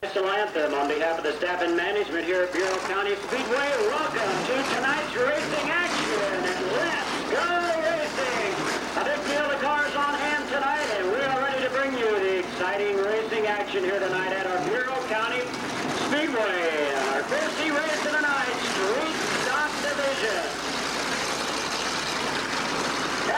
Anthem on behalf of the staff and management here at Bureau County Speedway. Welcome to tonight's racing action, and let's go racing! A big deal of cars on hand tonight, and we are ready to bring you the exciting racing action here tonight at our Bureau County Speedway. Our first race of the night, Street Stock Division.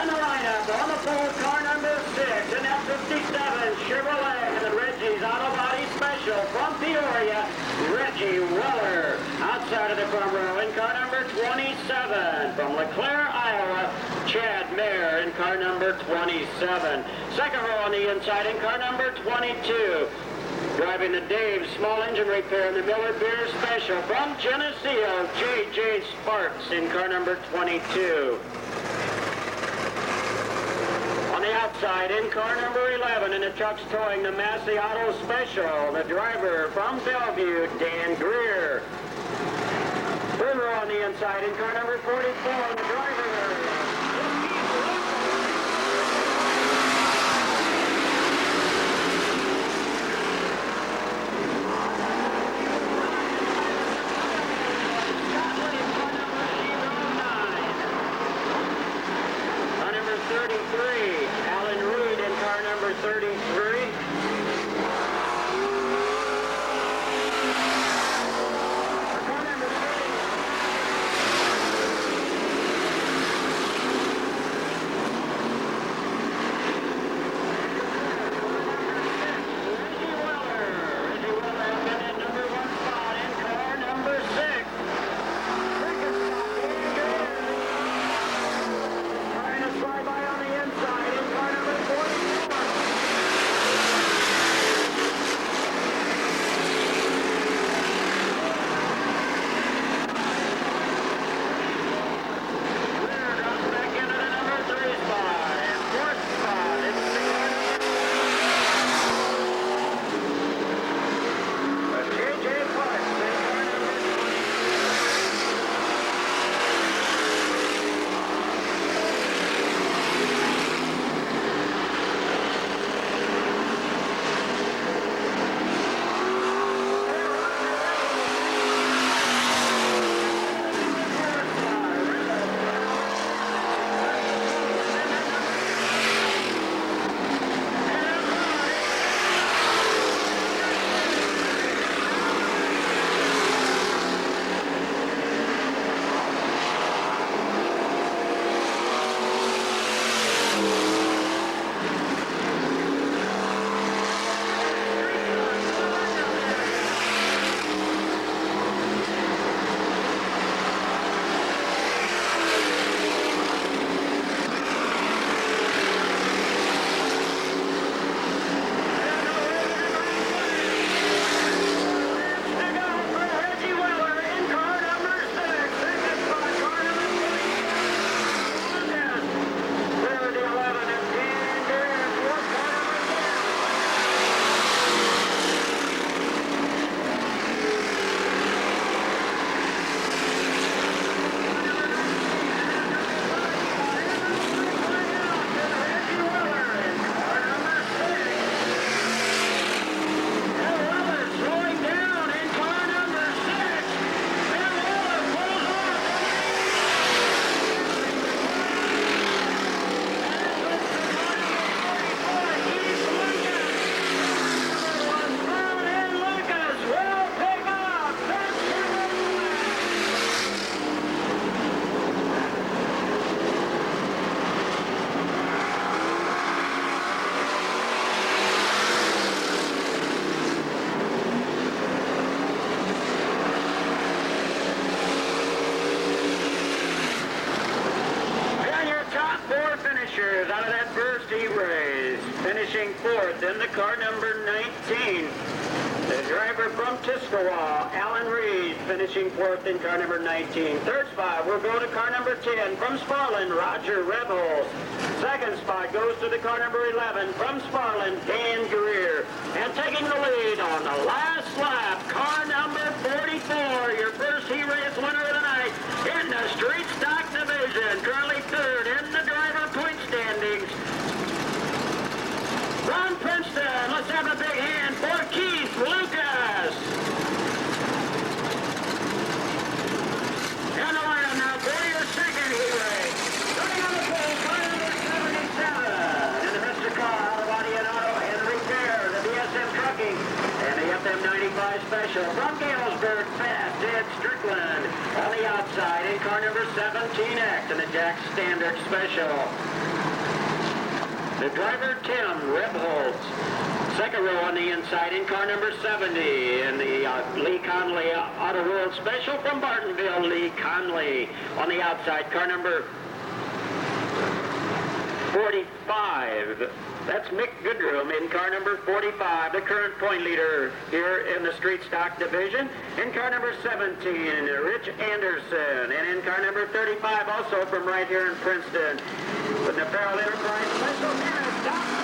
And the lineup on the pole, car number 6, an F57 Chevrolet, and the Reggie's Auto Body Special from Peoria, Reggie Weller. Outside of the front row in car number 27, from LeClaire, Iowa, Chad Mayer in car number 27. Second row on the inside in car number 22. Driving the Dave Small Engine Repair in the Miller Beer Special from Geneseo, J.J. Sparks in car number 22. On the outside, in car number 11, in the trucks towing the Massey Auto Special, the driver from Bellevue, Dan Greer. Third row on the inside, in car number 44, and the driver, out of that first race, finishing fourth in the car number 19. The driver from Tuscarawas, Alan Reed, finishing fourth in car number 19. Third spot will go to car number 10 from Sparland, Roger Rebels. Second spot goes to the car number 11 from Sparland, Dan Greer. And taking the lead on the last lap, car number 44, your first race winner of the night in the Street Stock Division. Currently third in the driver point standings. From Princeton, let's have a big hand for Keith Lucas. Special. From Galesburg, fast, Ed Strickland. On the outside, in car number 17X in the Jack Standard Special. The driver, Tim Rebholz. Second row on the inside in car number 70 in the Lee Conley Auto World Special from Bartonville, Lee Conley. On the outside, car number 45. That's Mick Goodrum in car number 45, the current point leader here in the street stock division. In car number 17, Rich Anderson. And in car number 35, also from right here in Princeton, with the Farrell Enterprise Special Dennis Doc.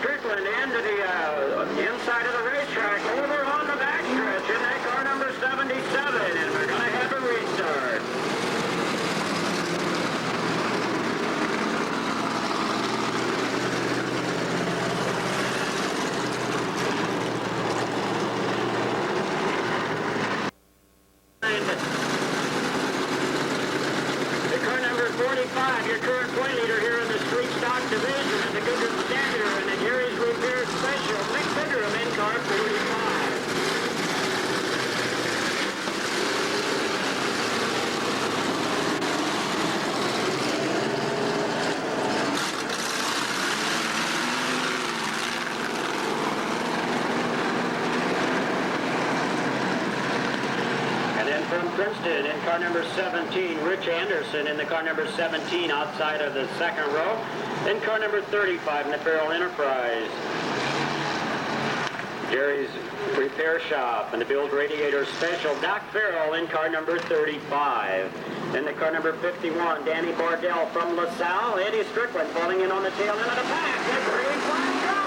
Strickland into the inside of the racetrack, over on the backstretch in that car number 77, and we're going to have a restart. The car number 45, your current point leader here in the street stock division, and the Goodrum Standard and the Gary's Repair Special, Mick Goodrum in car 45. And then from Princeton in car number 17, Rich Anderson in the car number 17 outside of the second row. In car number 35 in the Farrell Enterprise, Jerry's Repair Shop and the Build Radiator Special, Doc Farrell in car number 35. In the car number 51, Danny Bardell from LaSalle, Eddie Strickland falling in on the tail end of the pack. The green flag drop.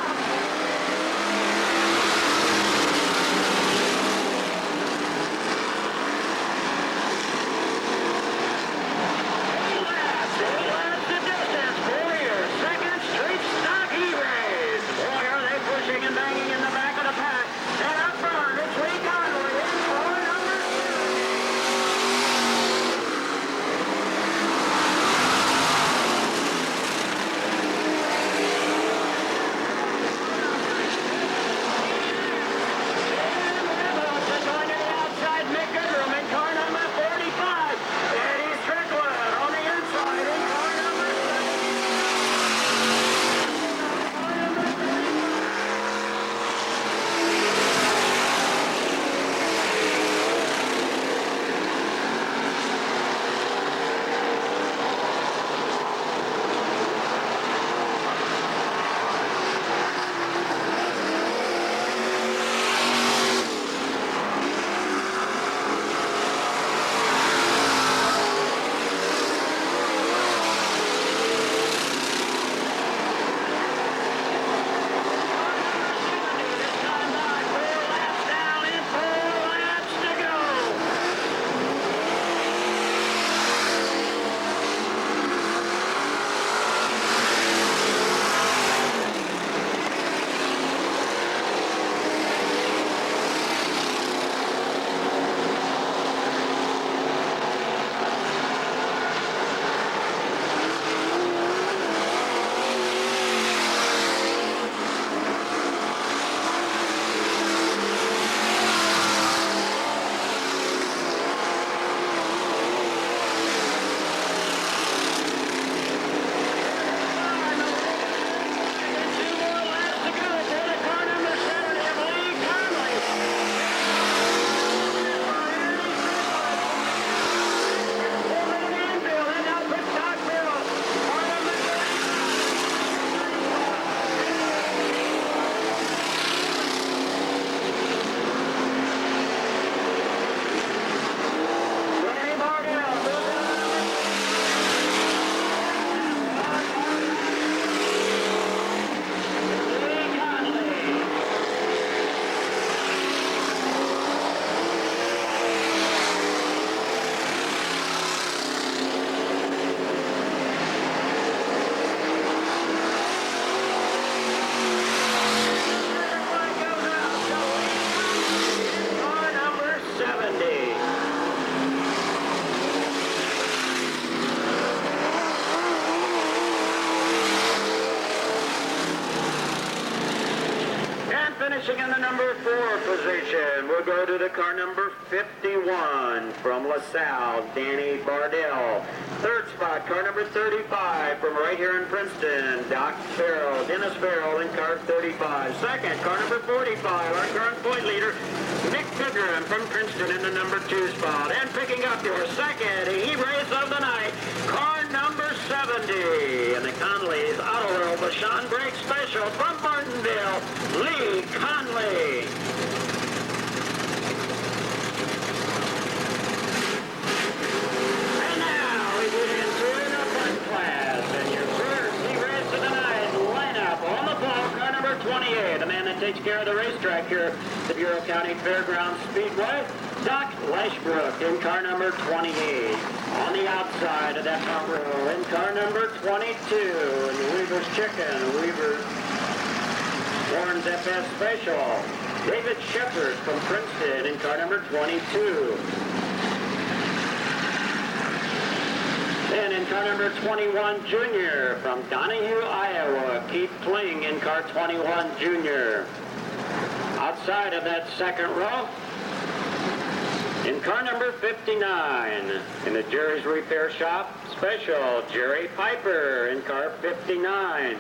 finishing in the number 4 position. We'll go to the car number 51 from LaSalle, Danny Bardell. Third spot, car number 35 from right here in Princeton, Dennis Farrell in car 35. Second, car number 45, our current point leader, Nick Pigram from Princeton in the number 2 spot. And picking up your second E-race of the night, car number 70. And the Conley's Auto World Bashan Brake Special from Martinville, Lee Conley. And now we get into the front class. And your first E-race of the night lineup on the ball, car number 28. The man that takes care of the racetrack here at the Bureau County Fairgrounds Speedway, Doc Lashbrook in car number 28. On the outside of that front row in car number 22, and the Weaver's Chicken, Weaver's Warren's FS Special, David Shepard from Princeton in car number 22. Then in car number 21, Junior from Donahue, Iowa, Keith Kling in car 21, Junior. Outside of that second row, in car number 59, in the Jerry's Repair Shop Special, Jerry Piper in car 59.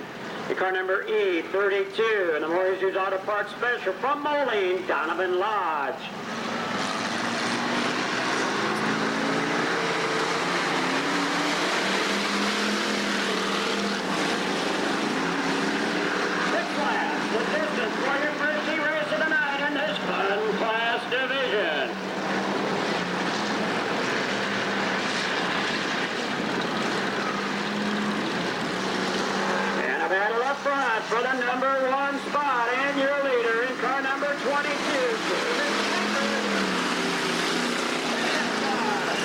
In car number E32, in the Mauritius Auto Parts Special from Moline, Donovan Lodge. Fifth class, the distance for your first E-race of the night in this fun class division. Battle up front for the number 1 spot and your leader in car number 22.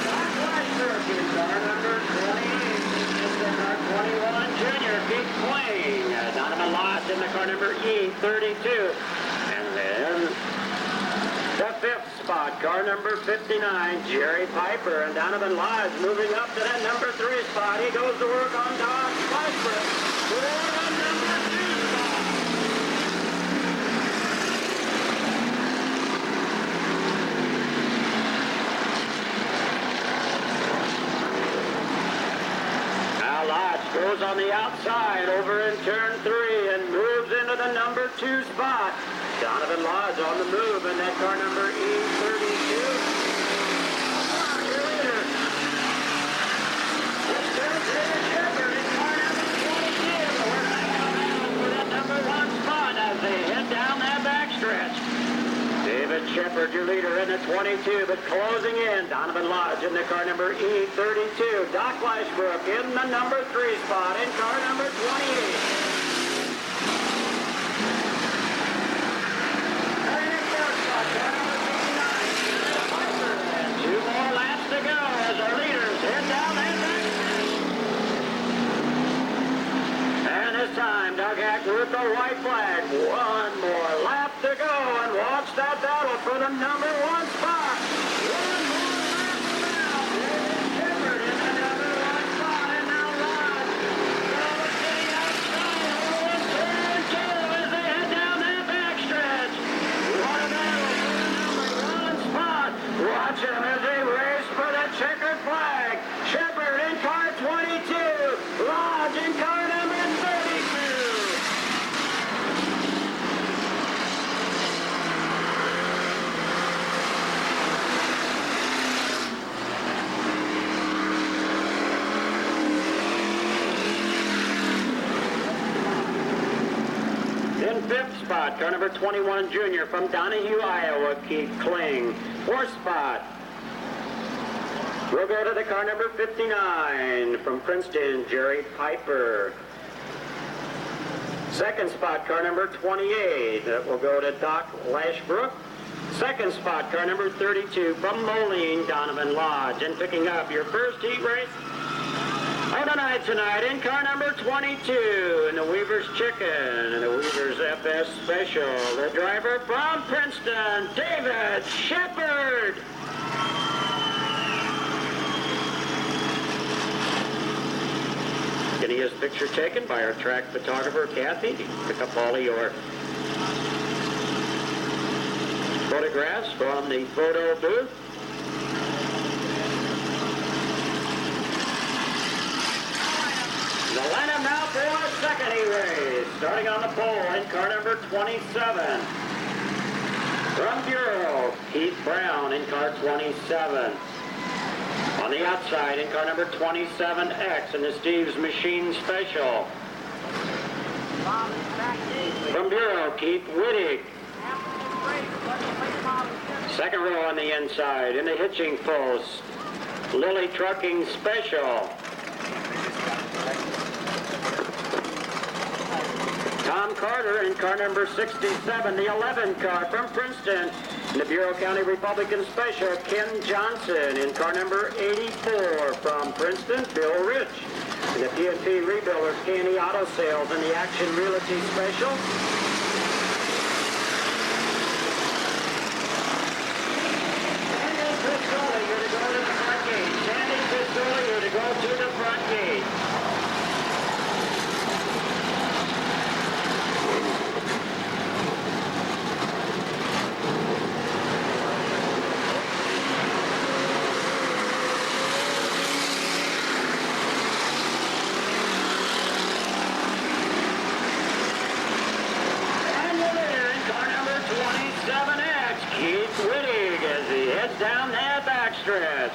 Doc Lashbrook in car number 28. In car 21, Junior Keith Kling. Donovan Lodge in the car number E32. And then the 5th spot, car number 59, Jerry Piper. And Donovan Lodge moving up to that number 3 spot. He goes to work on Doc Lashbrook. Now Lodge goes on the outside over in turn 3 and moves into the number 2 spot. Donovan Lodge on the move in that car number E32. David Shepard, your leader in the 22, but closing in, Donovan Lodge in the car number E32. Doc Lashbrook in the number 3 spot in car number 28. And in fourth spot, car number 59. And 2 more laps to go as our leaders head down that back. And this time, Doug Hack with the white flag. 1 more lap to go, and watch that battle for the number 1 spot. 1 more lap now. Shepard in the number 1 spot, and now Lodge. Getting outside over in turn 2 as they head down that backstretch. What a battle for the number 1 spot. Watch them as they race for the checkered flag. Shepard in car 22. Lodge in car number 32. In 5th spot, car number 21, Junior from Donahue, Iowa, Keith Kling. 4th spot, we'll go to the car number 59 from Princeton, Jerry Piper. 2nd spot, car number 28, that will go to Doc Lashbrook. 2nd spot, car number 32 from Moline, Donovan Lodge. And picking up your first heat race of the night tonight in car number 22 in the Weaver's Chicken and the Weaver's FS Special. The driver from Princeton, David Shepard. Getting his picture taken by our track photographer, Kathy. Pick up all of your photographs from the photo booth. The lineup now for our second E-race. Starting on the pole in car number 27. From Bureau, Keith Brown in car 27. On the outside in car number 27X in the Steve's Machine Special. From Bureau, Keith Wittig. Second row on the inside in the hitching post, Lily Trucking Special. Tom Carter in car number 67, the 11 car from Princeton. In the Bureau County Republican Special, Ken Johnson in car number 84 from Princeton, Bill Rich. In the PNP Rebuilders Candy Auto Sales in the Action Realty Special. Sandy Piscola, you're to go to the front gate. Sandy Piscola, you're to go to the front gate. Down that backstretch.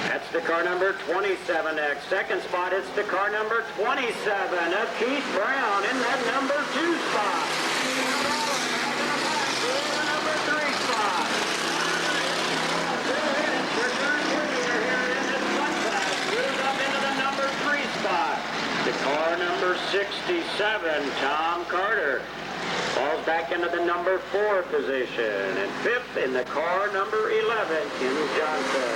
That's the car number 27X. Second spot, it's the car number 27 of Keith Brown in that number 2 spot. Number 3 spot. Return here in this front class. Moves up into the number 3 spot. The car number 67, Tom Carter. Falls back into the number 4 position. And 5th in the car number 11, Ken Johnson.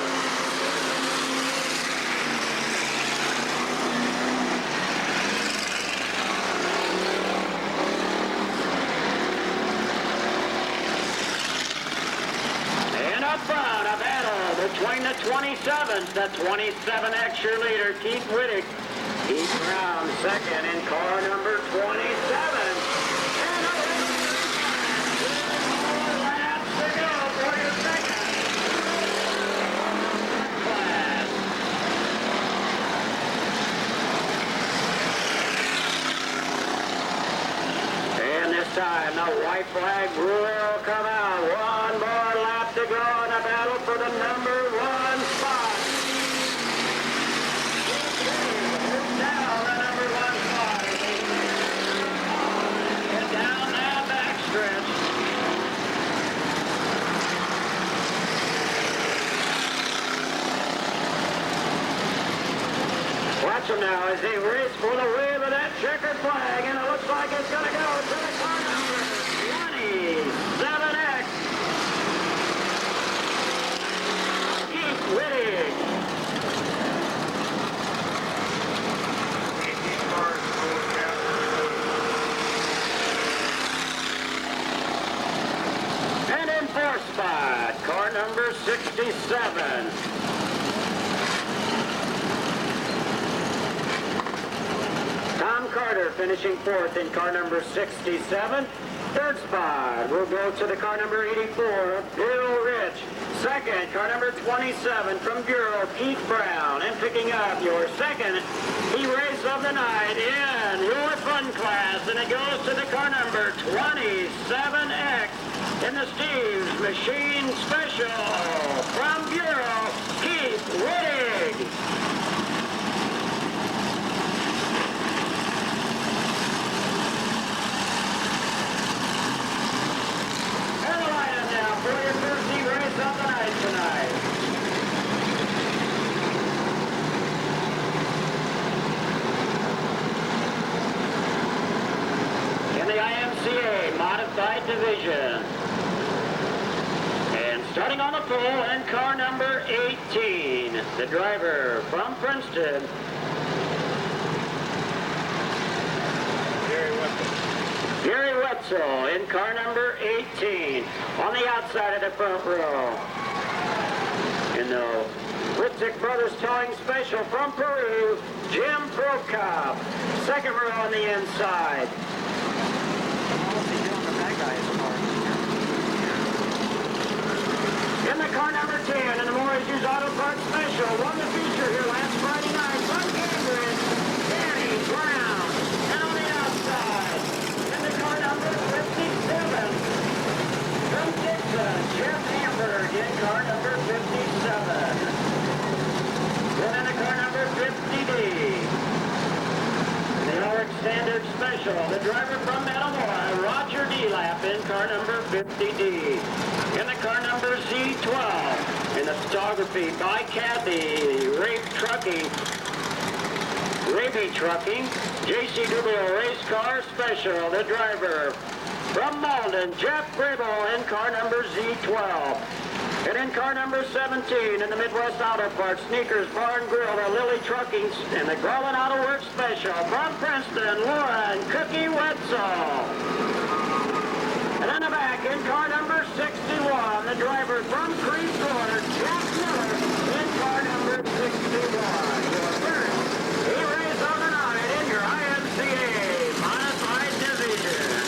And up front, a battle between the 27s. The 27X your leader, Keith Wittig. Keith Brown second in car number 27. Time, the white flag will come out. One more lap to go in a battle for the number 1 spot. Down the number 1 spot. And down that backstretch. Watch him now as they race for the wave of that checkered flag, and it looks like it's going to go to the car number 27X. Keith Wittig. And in 4th spot, car number 67. Tom Carter finishing 4th in car number 67. 3rd spot will go to the car number 84, Bill Rich. 2nd, car number 27 from Bureau, Keith Brown. And picking up your 2nd E-race of the night in your fun class. And it goes to the car number 27X in the Steve's Machine Special. From Bureau, Keith Wittig. For your first E-race of the night tonight. In the IMCA Modified Division. And starting on the pole in car number 18, the driver from Princeton, Gary Wetzel in car number 18. On the outside of the front row. In the Ritzik Brothers Towing Special from Peru, Jim Prokop. Second row on the inside. Auto Parts Special. Won the feature here last Friday night. From Cambridge, Danny Brown. And on the outside, in the car number 57. From Dixon, Jeff Hamburg in car number 57. Then in the car number 50D. The Ulrich Standard Special, the driver from Metamoy, Roger D-Lap in car number 50D. In the car number Z12, in the photography by Kathy, Raby Trucking, J.C. Dubio Race Car Special, the driver from Malden, Jeff Gribble in car number Z12. And in car number 17, in the Midwest Auto Parts, Sneakers Bar and Grill, the Lily Trucking, and the Garland Auto Works Special from Princeton, Laura and Cookie Wetzel. And in the back, in car number 61, the driver from Creve Coeur, Jack Miller, in car number 61. Your first E-Race on the night in your IMCA Modified Division.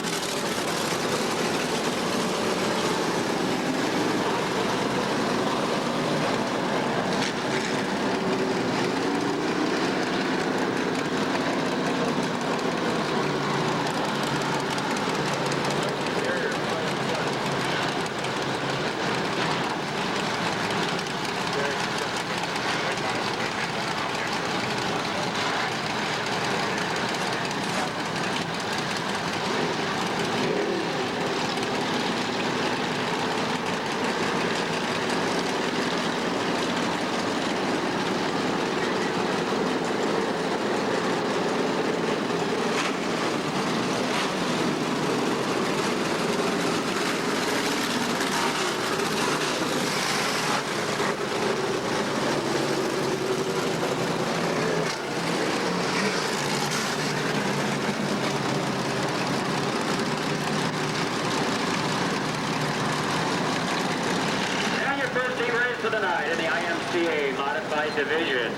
Tonight in the IMCA Modified Division.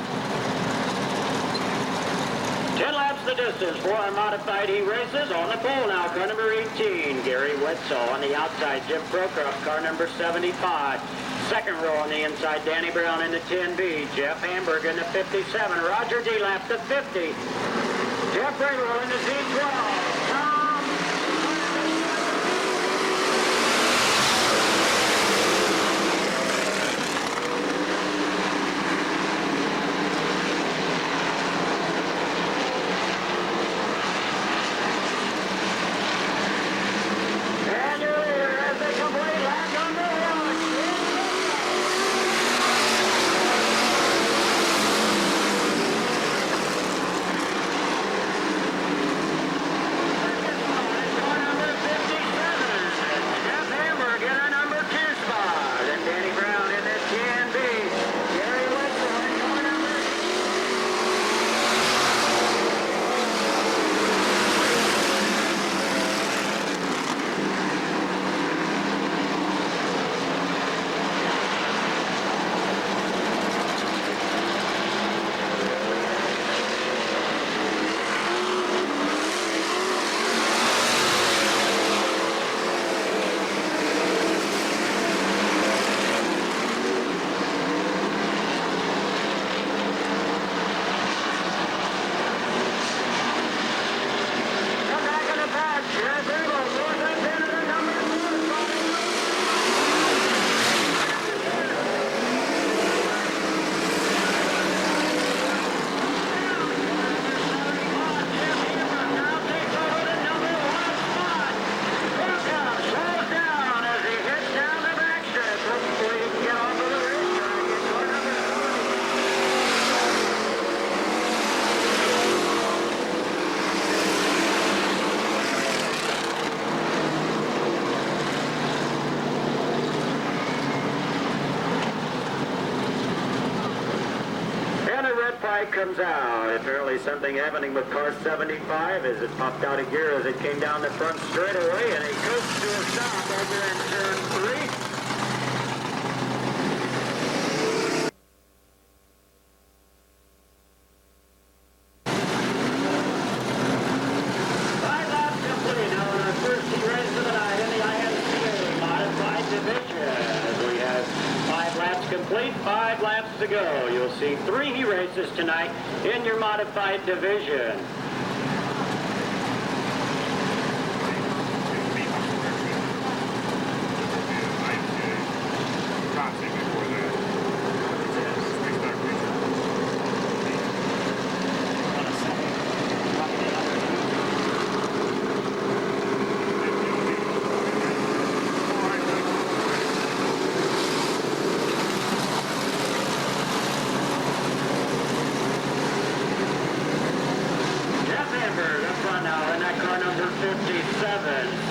10 laps the distance for our Modified E-Races. On the pole now, car number 18, Gary Wetzel. On the outside, Jim Prokop, car number 75. Second row on the inside, Danny Brown in the 10B. Jeff Hamburg in the 57. Roger D-Lap the 50. Jeff Grable in the Z12. Comes out. Apparently something happening with car 75 as it popped out of gear as it came down the front straightaway, and it goes to a stop over in turn 3. Five laps complete now in our first E-Race of the night in the IMCA Modified Division. As we have 5 laps complete. complete, 5 laps to go. You'll see 3 heat races tonight in your modified division.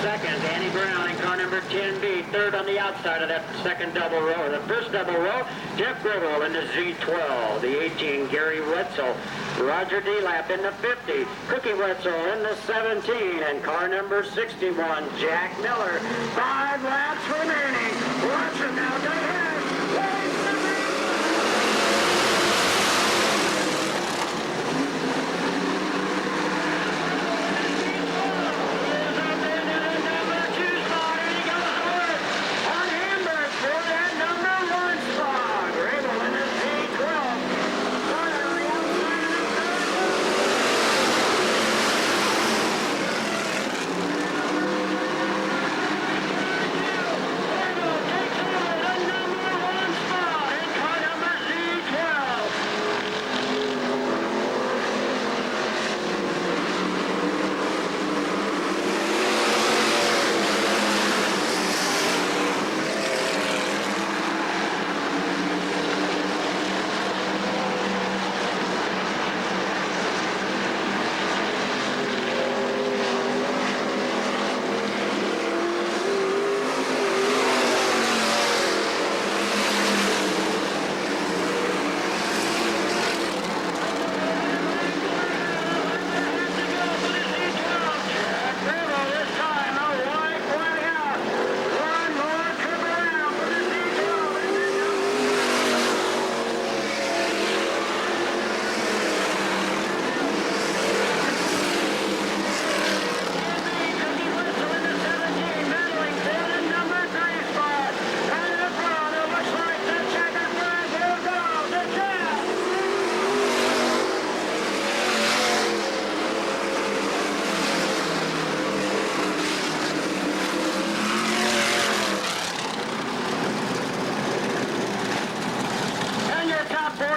Second, Danny Brown in car number 10B. Third on the outside of that second double row. The first double row, Jeff Gribble in the Z12. The 18, Gary Wetzel. Roger D-Lap in the 50. Cookie Wetzel in the 17. And car number 61, Jack Miller. 5 laps remaining. Watch it now, go ahead.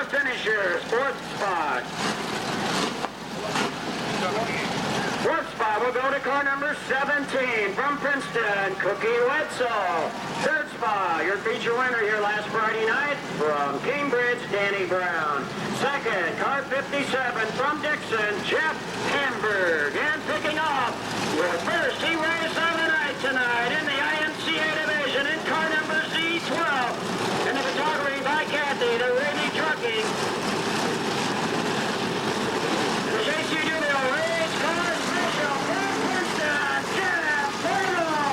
Finishers, fourth spot. Fourth spot will go to car number 17 from Princeton, Cookie Wetzel. Third spot, your feature winner here last Friday night from Cambridge, Danny Brown. Second, car 57 from Dixon, Jeff Hamburg. And picking off your first heat race of the night tonight in the IMCA division in car number Z12. And the photography by Kathy, the Rainy Trucking. The JC Junior Race Car Special from Princeton, Jeff Hamburg.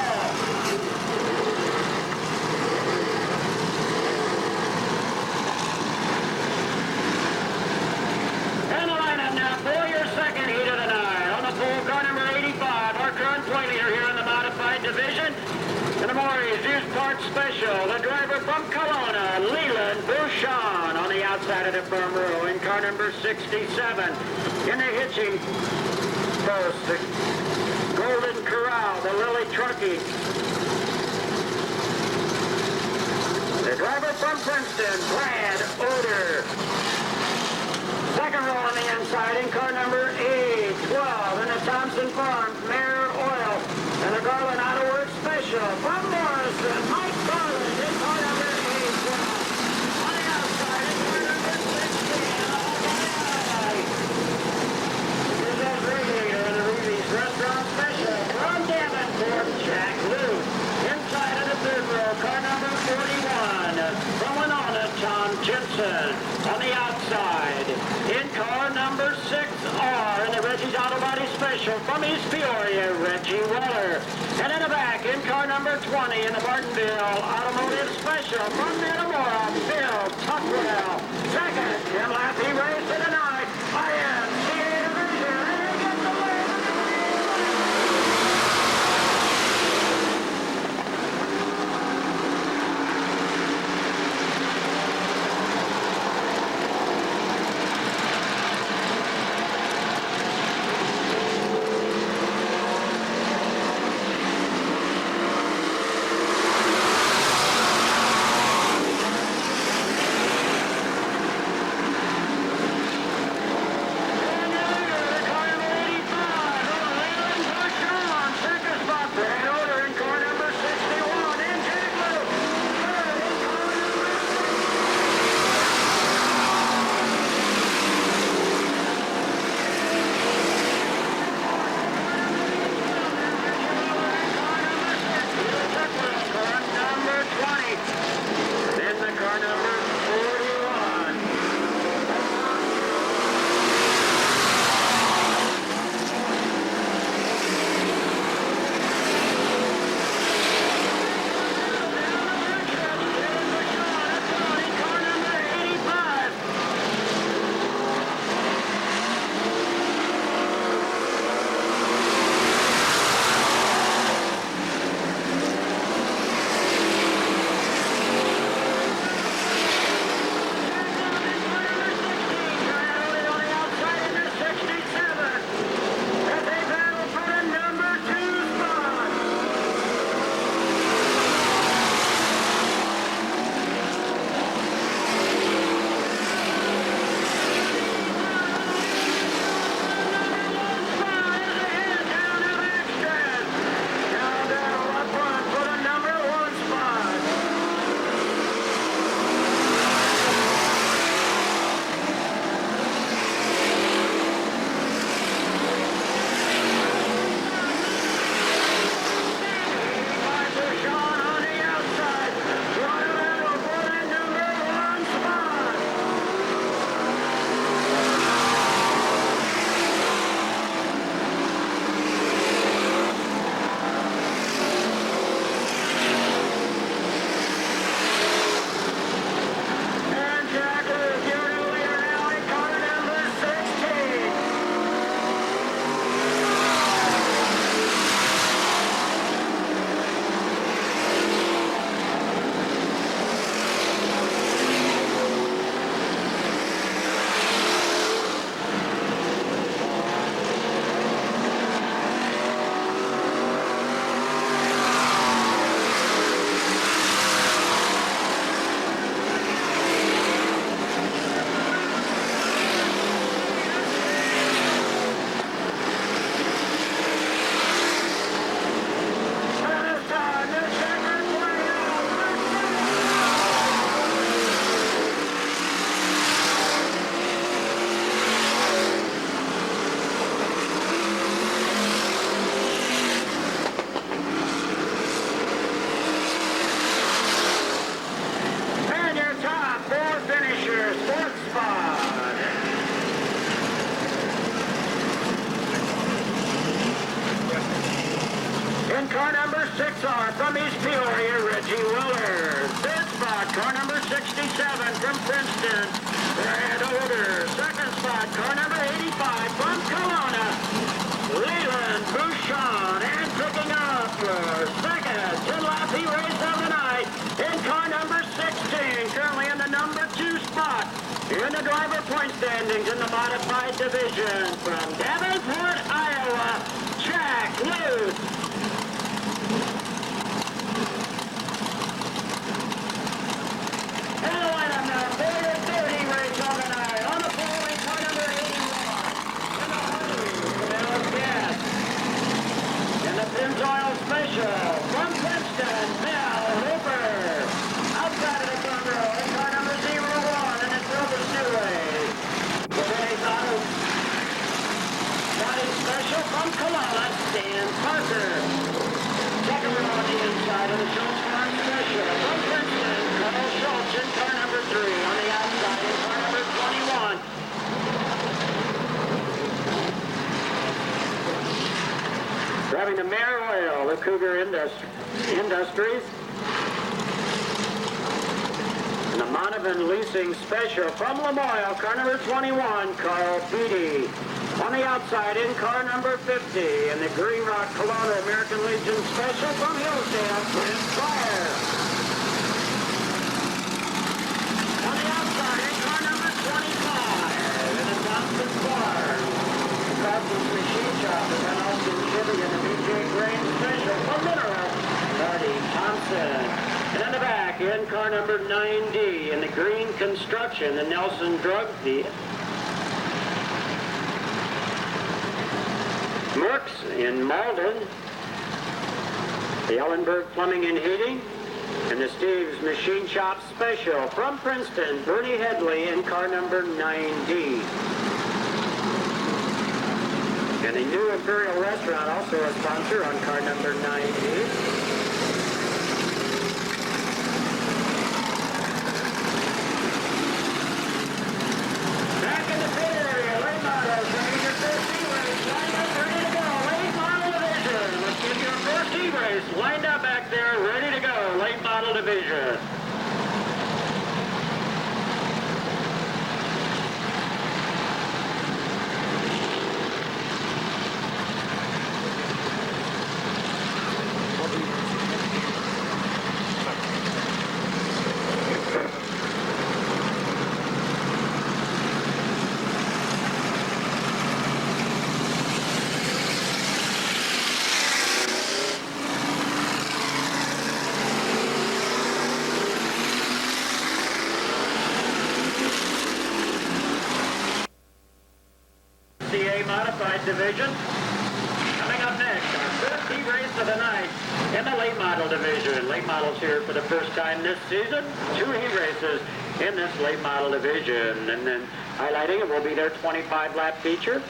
And the lineup now for your second heat of the night. On the pole, car number 85, our current point leader here in the modified division. And the Maury's used parts special, the driver from Kelowna, Leland Bouchon, on the outside of the front row in car number 67. In the hitching post, the Golden Corral, the Lily Trucking. The driver from Princeton, Brad Oder. Second row on the inside in car number 812 in the Thompson Farms, Mare Oil, and the Garland Auto Works Special from Morrison, Mike Garland in car number 812. On the outside in car number 16. Here's that radiator in the Reeves Restaurant Special from Davenport, Jack Lou. Inside of the third row, car number 41 from Winona, Tom Jensen. On the outside, in car number 6R in the Reggie's Auto Body Special from East Peoria, Reggie Weller. And in the back, in car number 20 in the Martinville Automotive Special from Metamora, Bill Tuckwell. Second, Tim Laffey race of the night. IMCA division, and he gets the win. 6R from East Peoria, Reggie Willer. Third spot, car number 67 from Princeton, Brad Oder. Second spot, car number 85 from Kelowna, Leland Bouchon. And picking up second 10-lap race of the night in car number 16, currently in the number 2 spot in the driver point standings in the modified division from Davenport, Iowa, Jack Luce. And the lineup now for your 30 race of the night on the pole in car number 81 in the Honey Gas. And the Pennzoil Special from Princeton, Mel Hooper. Outside of the front row in car number 01 in the Silver Speedway. Today's auto body special from Kelowna, Dan Parker. Second row on the inside of the Schultz Farm Special from Princeton, Carl Schultz in car number 3 on the outside in car number 21. Driving the Mare Oil, the Cougar Industries. And the Monovan Leasing Special from Lamoille, car number 21, Carl Beatty. On the outside in car number 50, and the Green Rock Kelowna American Legion Special from Hillsdale, Chris Pryor. On the outside in car number 25, in the Thompson Farm, Carson's Machine Shop, and then Austin Chevy and the BJ Grain Special from Mineral, Marty Thompson. And in the back, in car number 9D, in the Green Construction, the Nelson Drug Merckx in Malden, the Ellenberg Plumbing and Heating, and the Steve's Machine Shop Special from Princeton, Bernie Headley in car number 9D. And the New Imperial Restaurant, also a sponsor on car number 9D. Lined up back there, ready to go, late model division. Modified division. Coming up next, our 50 race of the night in the late model division. Late models here for the first time this season. 2 heat races in this late model division. And then highlighting it will be their 25-lap feature.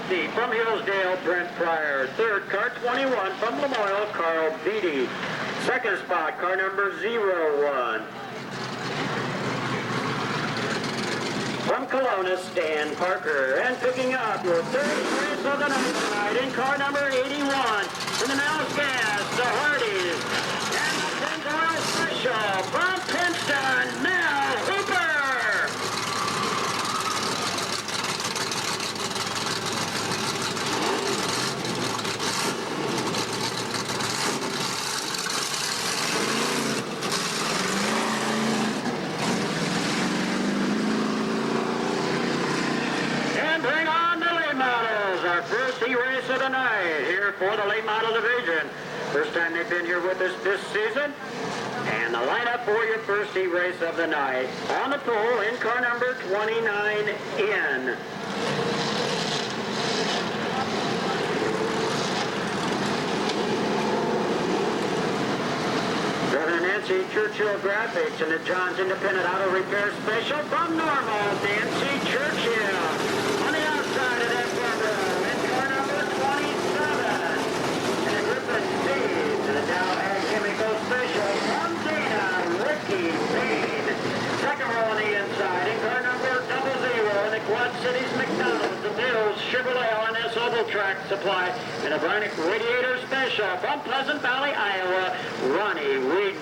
seat from Hillsdale, Brent Pryor. Third, car 21 from Lamoille, Carl Beatty. Second spot, car number 01. From Kelowna, Stan Parker. And picking up your third race of the night tonight in car number 81. In the Mouse Gas, the Hardys. And the Pins Oil Special from Princeton, Mel Hooper. First race of the night here for the late model division. First time they've been here with us this season. And the lineup for your first race of the night. On the pole in car number 29N. Brother Nancy Churchill Graphics and the John's Independent Auto Repair Special from Normal, Nancy Churchill. On the outside of that program, in car number 27. And a group of Steve's and a Dow Ag Chemical Special from Dana, Ricky Payne. Second row on the inside, in car number 00, in the Quad Cities McDonald's, the Mills Chevrolet LNS Oval Track Supply, and a Bionic Radiator Special from Pleasant Valley, Iowa, Ronnie Whedon.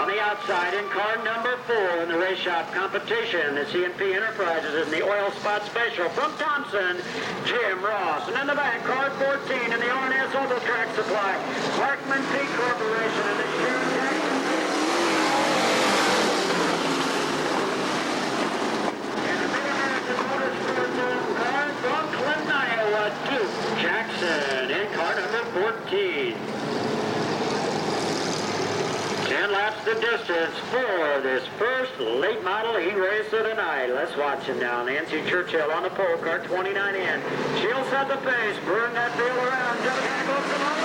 On the outside, in car number 4 in the race shop competition, the CNP Enterprises and the Oil Spot Special from Thompson, Jim Ross. And in the back, car 14 in the RNS Oval Track Supply, Parkman P Corporation and the Sheriff Jackson. And the Mid-American Motorsports owned car from Clinton, Iowa, Duke Jackson in car number 14. 10 laps the distance for this first late model E-race of the night. Let's watch him now. Nancy Churchill on the pole, car 29N. She'll set the pace, burn that wheel around. To the back of the line.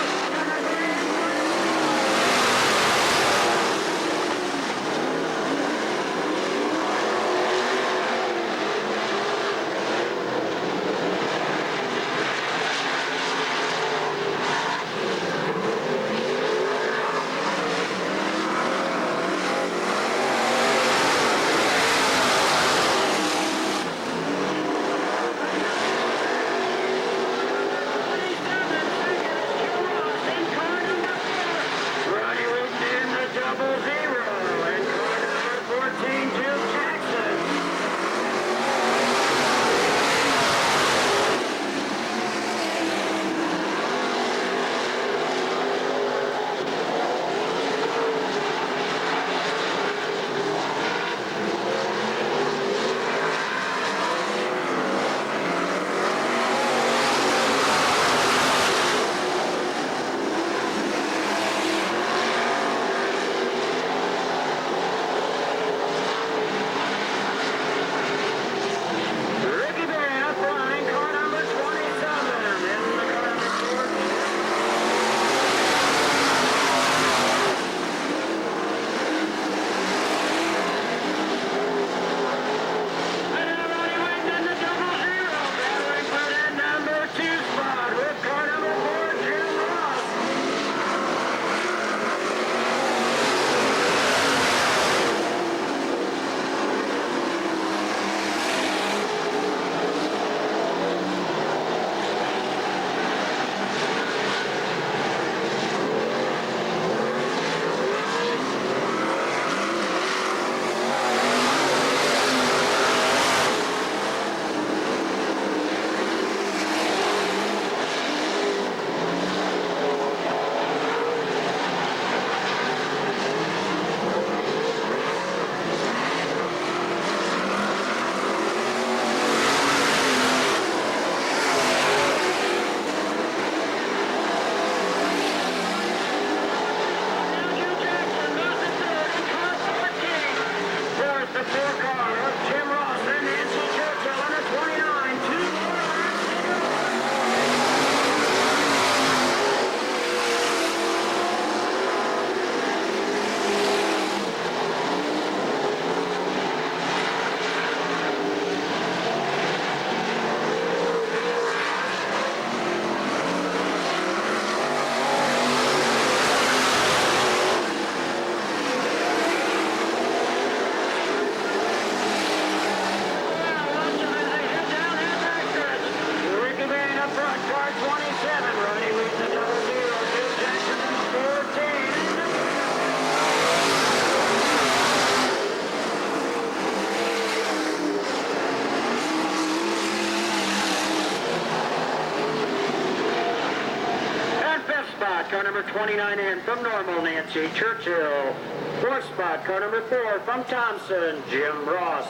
spot, car number 29 in from Normal, Nancy Churchill. Fourth spot, car number 4 from Thompson, Jim Ross.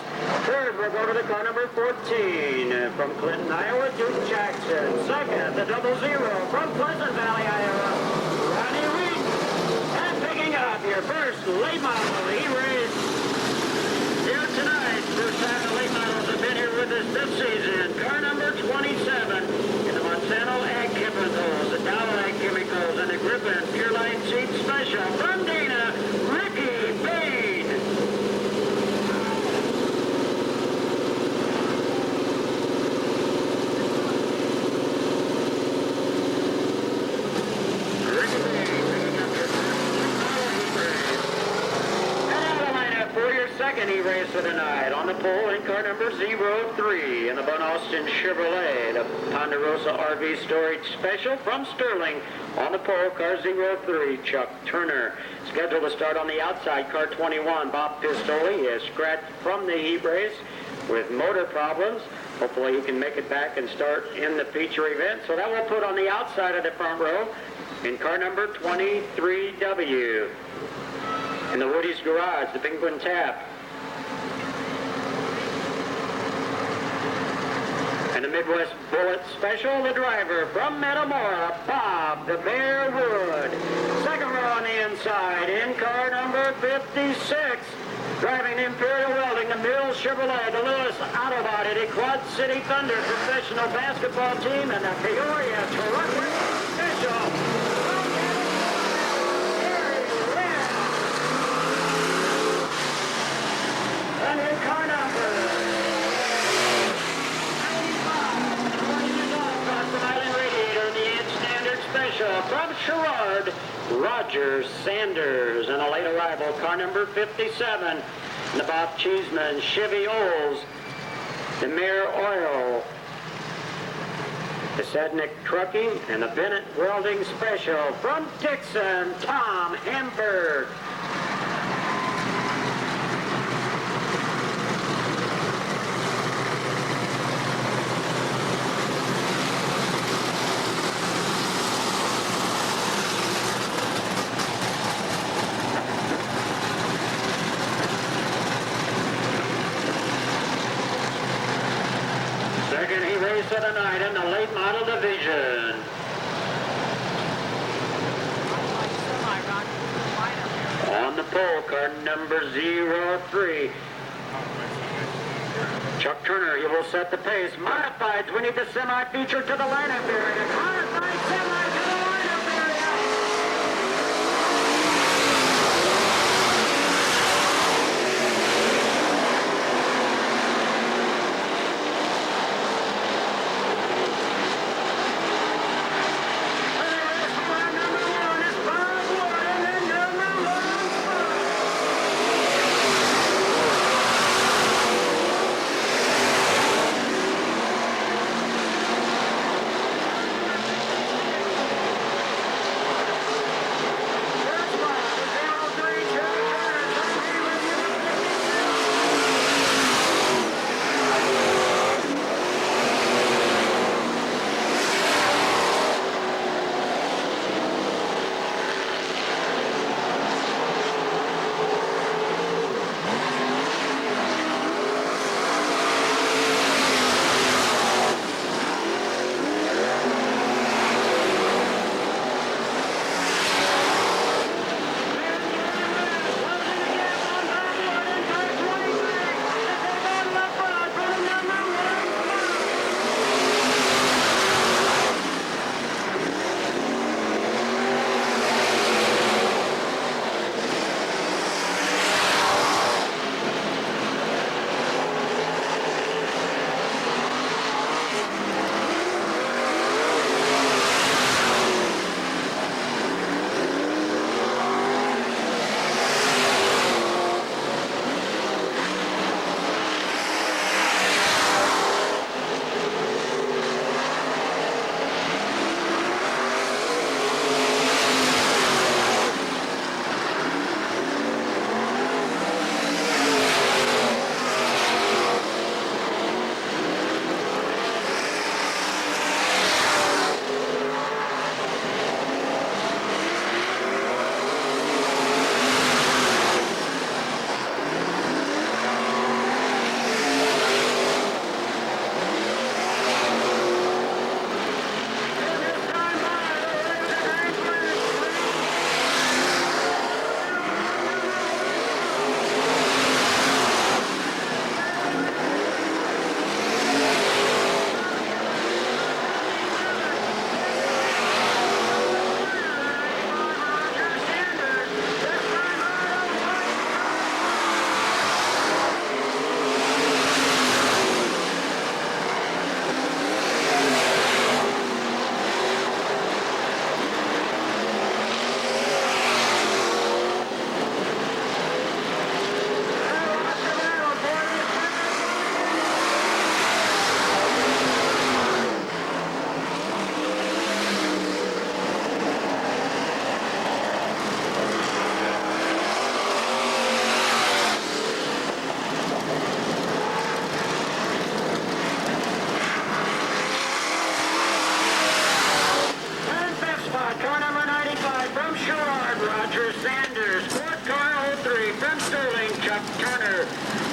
Third will go to the car number 14 from Clinton, Iowa, Duke Jackson. Second, the 00 from Pleasant Valley, Iowa, Ronnie Reed. And picking up your first late model E-Race here tonight. First time the late models have been here with us this season. Car number 27 in the Monsanto Ag Chemicals, the Dow Ag Chemicals, and the Griffin Pure Line Seed Special from Dana, Ricky Bain. Ricky Bain picking up your for your second E-Race of the night. On the pole in car number 03 in the Bun Austin Chevrolet, the Ponderosa RV Storage Special from Sterling. On the pole, car 03, Chuck Turner. Scheduled to start on the outside, car 21, Bob Pistoli, is scratched from the heat race with motor problems. Hopefully he can make it back and start in the feature event. So that will put on the outside of the front row in car number 23W. In the Woody's Garage, the Penguin Tap. And the Midwest Bullet Special, the driver from Metamora, Bob the Bear Wood. Second row on the inside, in car number 56. Driving Imperial Welding, the Mills Chevrolet, the Lewis Auto Body, the Quad City Thunder professional basketball team, and the Peoria Terrific Special. And in car number 95, Radiator, the Ed Standard Special from Sherrard, Roger Sanders. And a late arrival, car number 57, the Bob Cheeseman Chevy Olds, the Mare Oil, the Sednick Trucking, and the Bennett Welding Special from Dixon, Tom Hamburg. Second E-Race of the night in the late model division. On the pole, car number 03. Chuck Turner, he will set the pace. Modifieds, we need the semi-feature to the lineup area. Modified semi to the lineup area.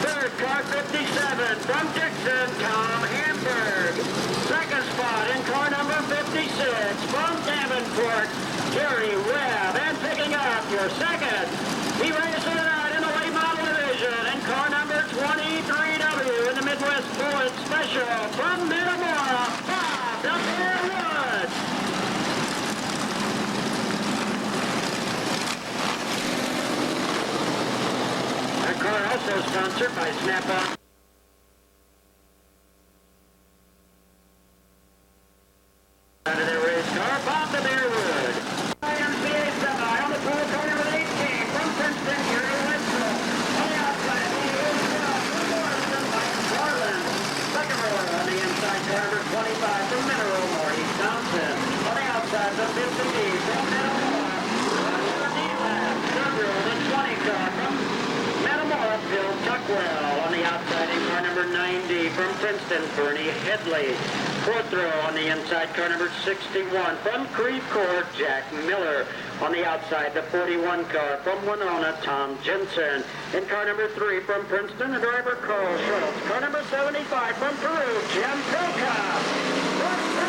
Third, car 57 from Dixon, Tom Hamburg. Second spot in car number 56 from Davenport, Gary Webb. And picking up your second, he raced tonight in the late model division in car number 23W in the Midwest Bullet Special from Metamora, Bob Bearwood. That car also sponsored by Snap-on. Out of their race car, Bob the Bearwood. IMCA semi on the pole car number 18 from Princeton, Gary Wetzel. On the outside, the 8-12 from Morrison, Mike Garland. Second rower on the inside, car number 25 from Mineral, Maurice Thompson. On the outside, the 50D from Metamora. Third row, the 20 car from Metamora, Bill Tuckwell. On the outside, in car number 90 from Princeton, Bernie Headley. Fourth row on the inside, car number 61 from Creve Coeur, Jack Miller. On the outside, the 41 car from Winona, Tom Jensen. In car number 3 from Princeton, the driver Carl Schultz. Car number 75 from Peru, Jim Pilka.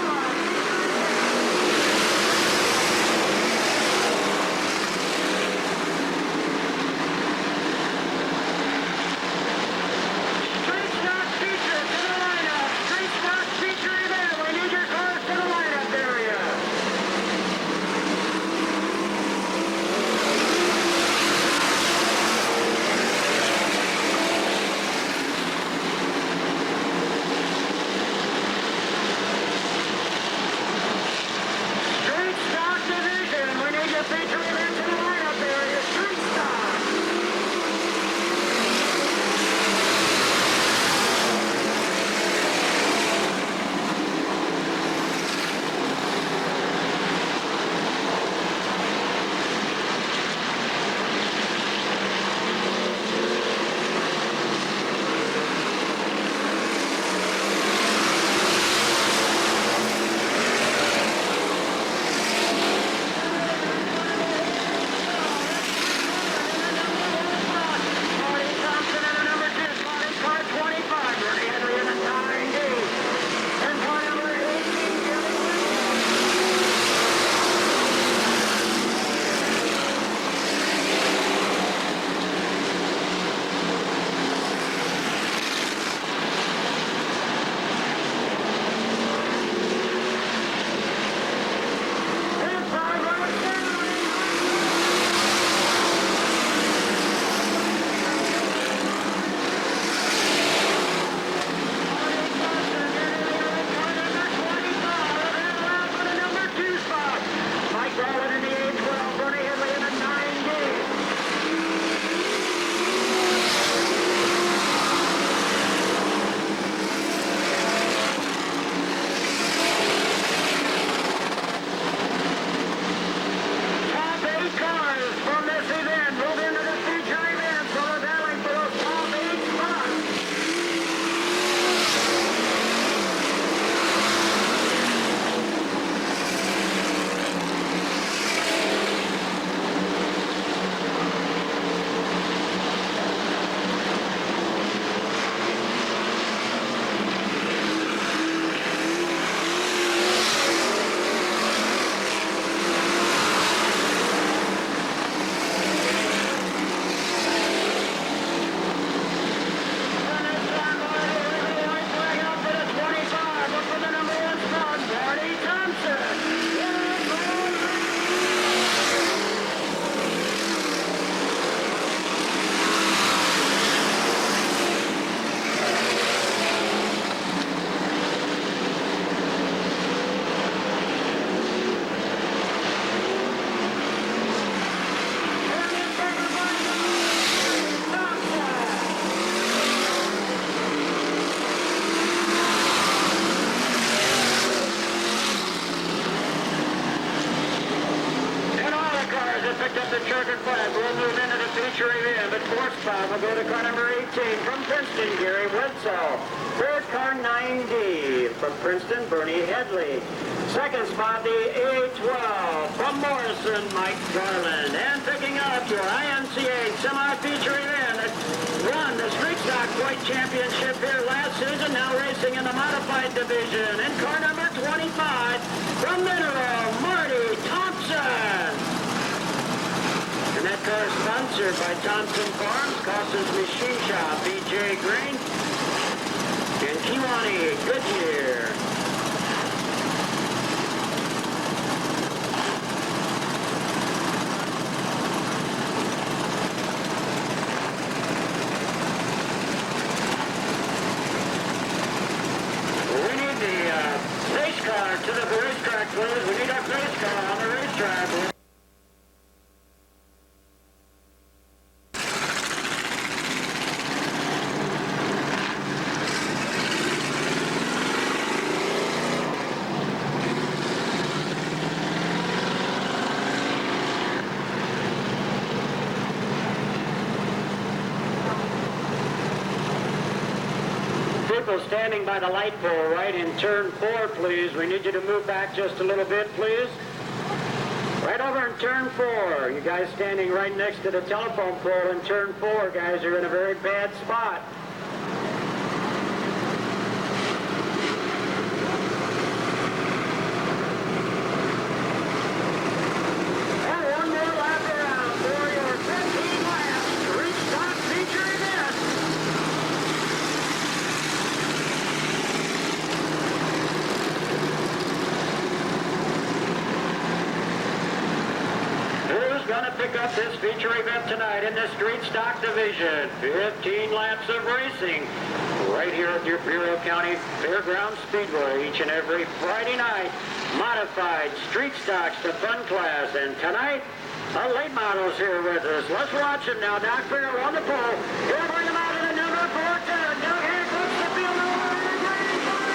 We'll go to car number 18 from Princeton, Gary Wetzel. Third car 90 from Princeton, Bernie Headley. Second spot, the A12 from Morrison, Mike Garland. And picking up your IMCA semi-feature event, won the Street Stock Point Championship here last season, now racing in the modified division. In car number 25, from Mineral, Marty Thompson. And that car is sponsored by Thompson Farms, Costas Machine Shop, BJ Green, and Kiwani Goodyear. Race car to the racetrack, please. We need our race car on the racetrack. People standing by the light pole right in turn 4, please. We need you to move back just a little bit, please. Right over in turn 4. You guys standing right next to the telephone pole in turn 4, guys, are in a very bad spot. And one more lap around for your 15 laps. Street Stock feature event. Going to pick up this feature event tonight in the Street Stock Division. 15 laps of racing right here at your Bureau County Fairgrounds Speedway each and every Friday night. Modified Street Stocks, the fun class. And tonight, a late model's here with us. Let's watch him now. Doc Farrell on the pole. He'll bring him out in the number 410. Doug Hank looks the field over in the green flag.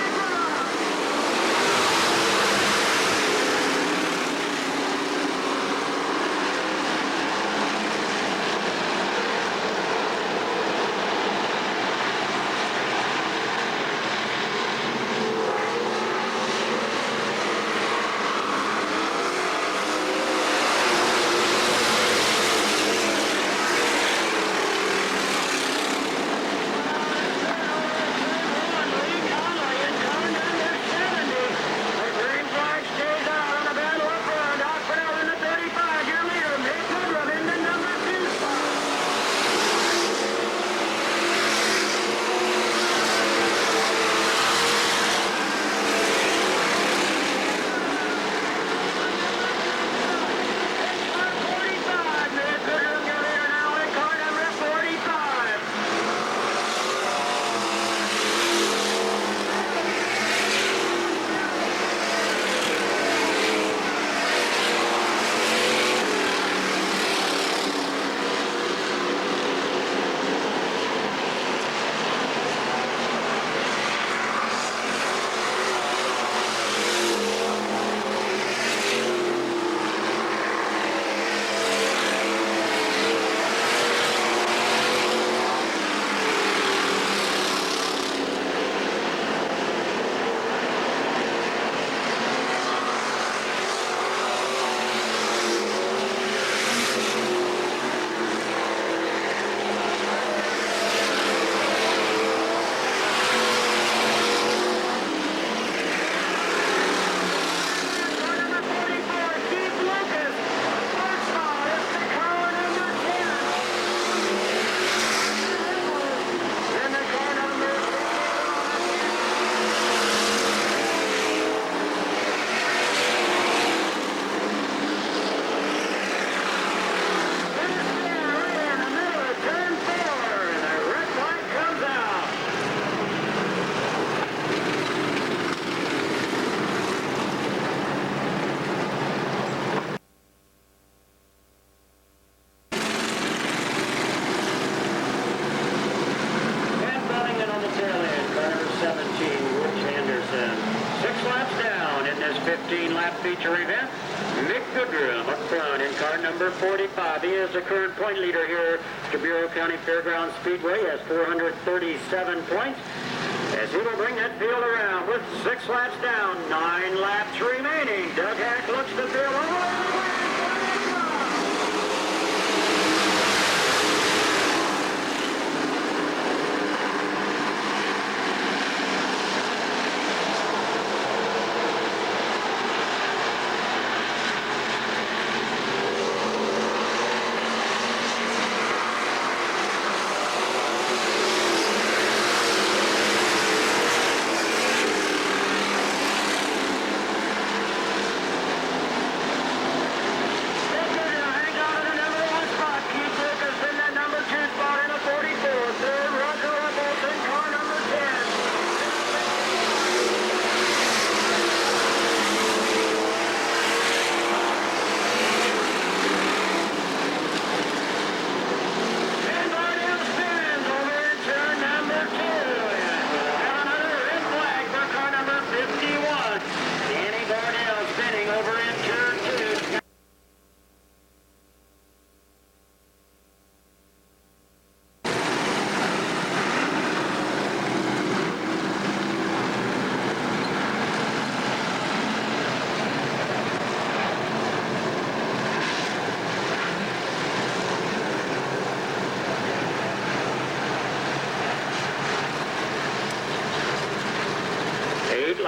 feature event. Mick Goodrum up front in car number 45. He is the current point leader here at Bureau County Fairgrounds Speedway. He has 437 points. As he will bring that field around with 6 laps down, 9 laps remaining. Doug Hack looks the field over.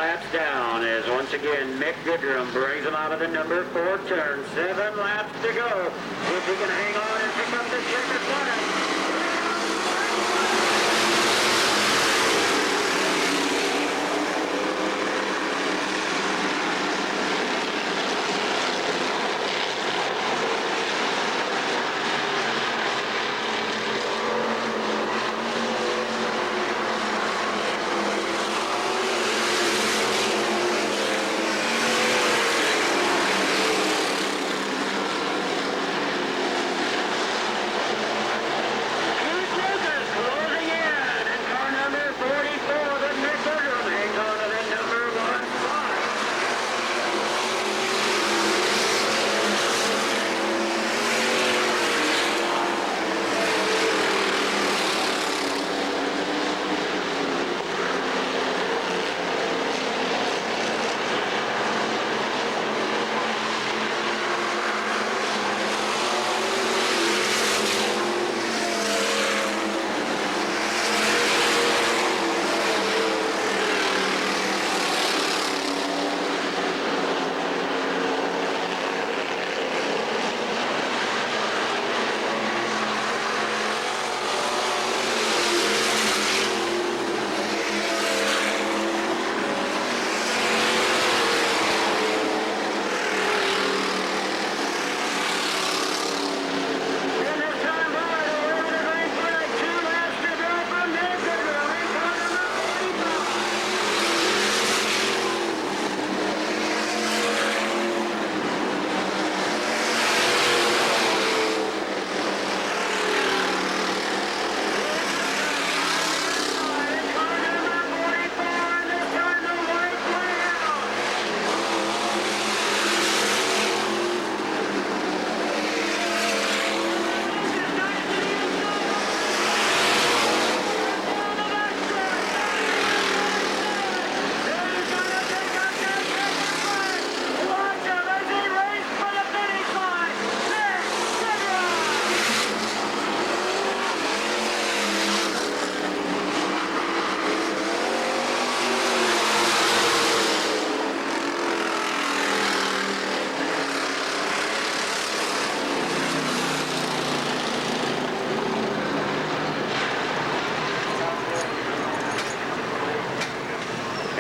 laps down as once again Mick Goodrum brings him out of the number 4 turn. 7 laps to go. See if he can hang on and pick up the checkered flag.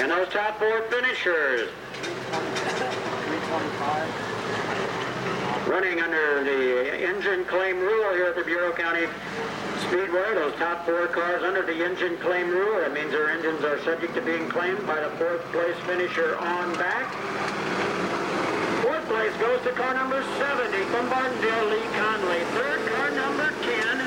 And those top 4 finishers running under the engine claim rule here at the Bureau County Speedway. Those top 4 cars under the engine claim rule. That means their engines are subject to being claimed by the 4th place finisher on back. 4th place goes to car number 70 from Martindale, Lee Conley. 3rd, car number 10.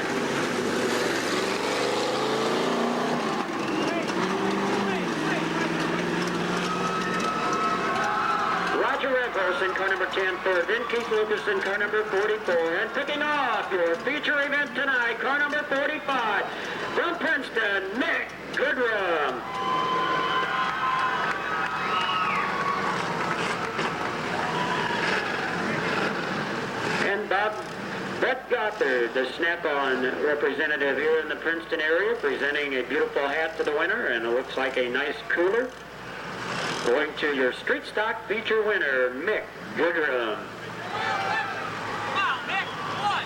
In car number 10, third. Then Keith Lucas in car number 44. And picking off your feature event tonight, car number 45. From Princeton, Mick Goodrum. And Bob Gothard, the Snap-on representative here in the Princeton area, presenting a beautiful hat to the winner, and it looks like a nice cooler. Going to your street stock feature winner, Mick Goodrum. Wow, Mick, what?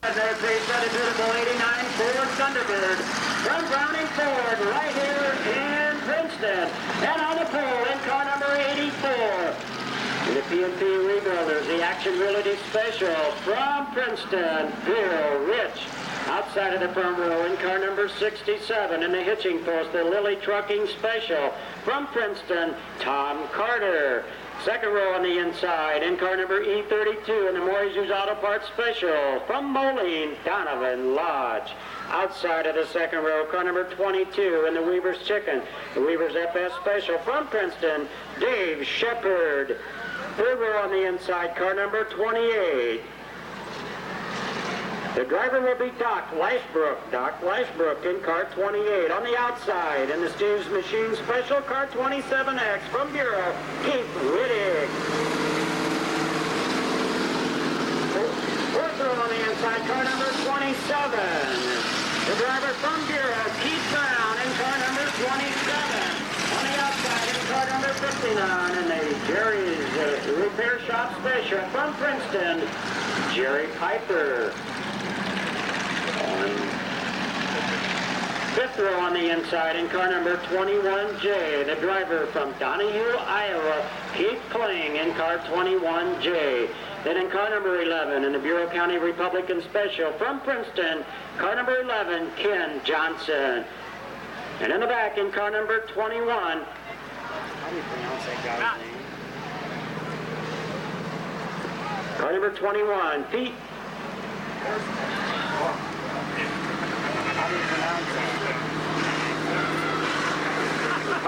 There's a beautiful 89 Ford Thunderbird from Browning Ford right here in Princeton. And on the pole in car number 84. The P&P Rebuilders, the Action Realty Special from Princeton, Bill Rich. Outside of the front row in car number 67 in the hitching post, the Lilly Trucking Special from Princeton, Tom Carter. Second row on the inside in car number E32 in the Morrissey's Auto Parts Special from Moline, Donovan Lodge. Outside of the second row, car number 22 in the Weaver's Chicken, the Weaver's FS Special from Princeton, Dave Shepard. Third row on the inside, car number 28. The driver will be Doc Lashbrook in car 28. On the outside, in the Steve's Machine Special, car 27X from Bureau, Keith Riddick. Fourth row on the inside, car number 27. The driver from Bureau, Keith Brown, in car number 27. On the outside, in car number 59, and the Jerry's Repair Shop Special from Princeton, Jerry Piper. On fifth row on the inside, in car number 21J, the driver from Donahue, Iowa, Keith Kling, in car 21J. Then in car number 11, in the Bureau County Republican Special from Princeton, car number 11, Ken Johnson. And in the back, in car number 21, how do you pronounce that guy's name? Car number 21, Pete. How do you pronounce that?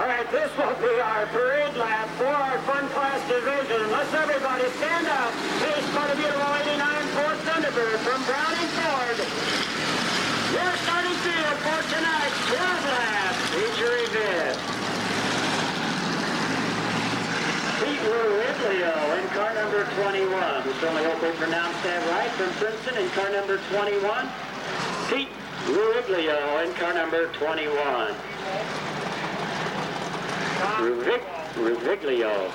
All right, this will be our parade lap for our fun class division. Let's everybody stand up. Please for the beautiful 89 Ford Thunderbird from Browning Ford. Your starting field for tonight's 12 lap feature event. Pete Ruiglio in car number 21. We certainly hope we pronounced that right. From Princeton in car number 21. Pete Ruiglio in car number 21. Ruviglio.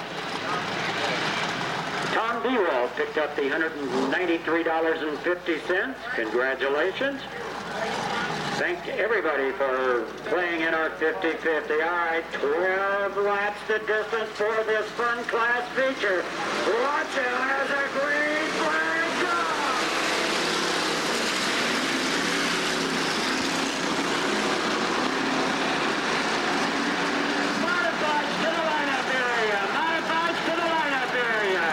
Tom Biro picked up the $193.50. Congratulations. Thank everybody for playing in our 50-50. All right, 12 laps the distance for this fun class feature. Watch out as a green flag goes. Modifieds to the lineup area. Modifieds to the lineup area.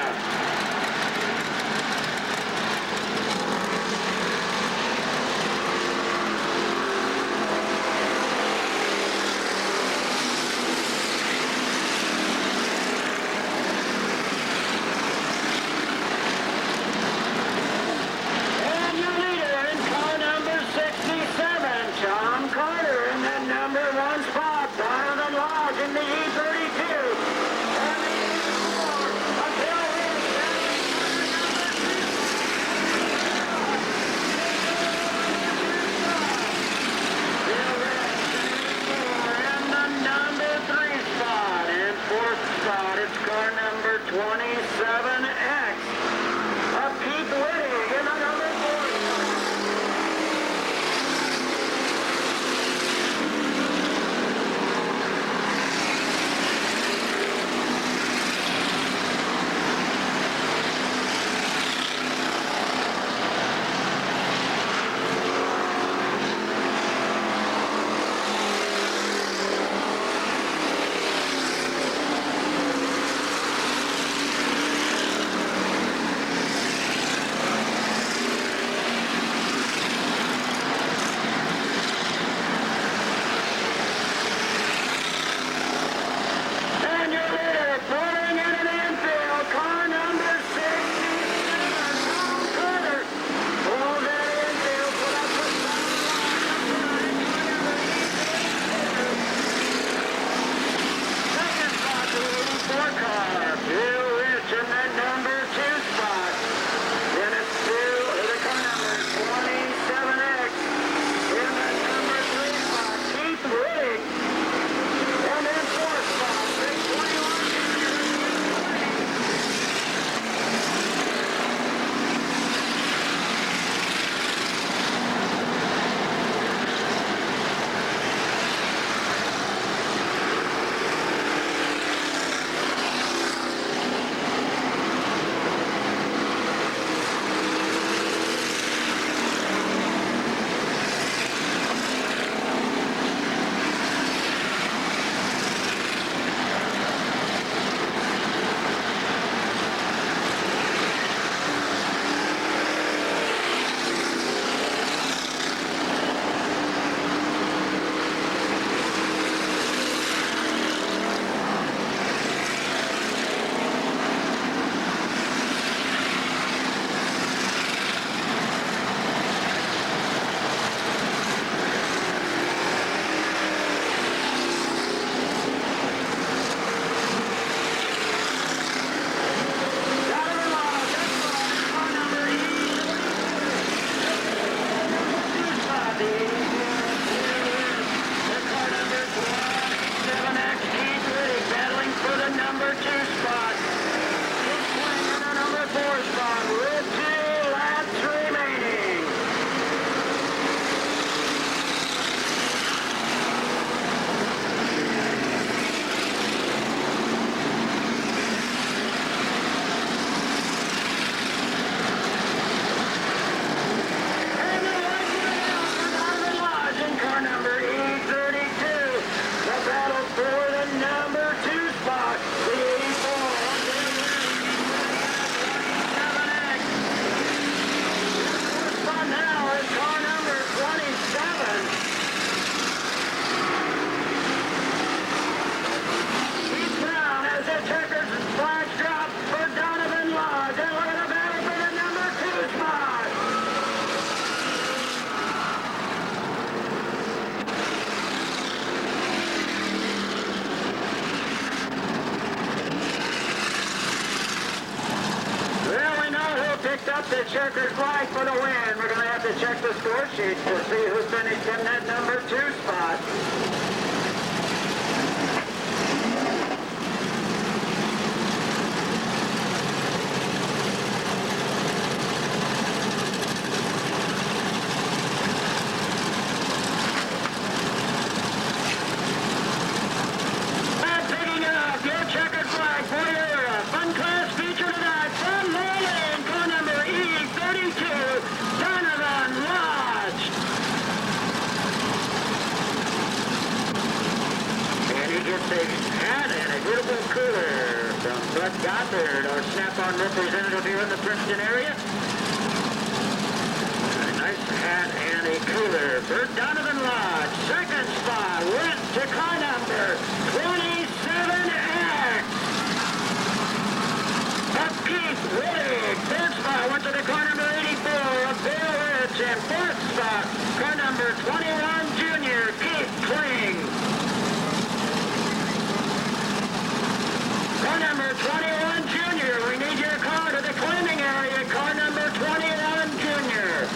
picks up the checkered flag for the win. We're going to have to check the score sheet to see who finished in that number 2 spot. Our Snap-on representative here in the Princeton area. A nice hat and a cooler for Donovan Lodge. Second spot went to car number 27X. Keith Wittig. Third spot went to the car number 84 of Bill Rich. And fourth spot, car number 21 Junior, Keith Kling. Car number 21 Junior, we need your car to the claiming area. Car number 21 Junior.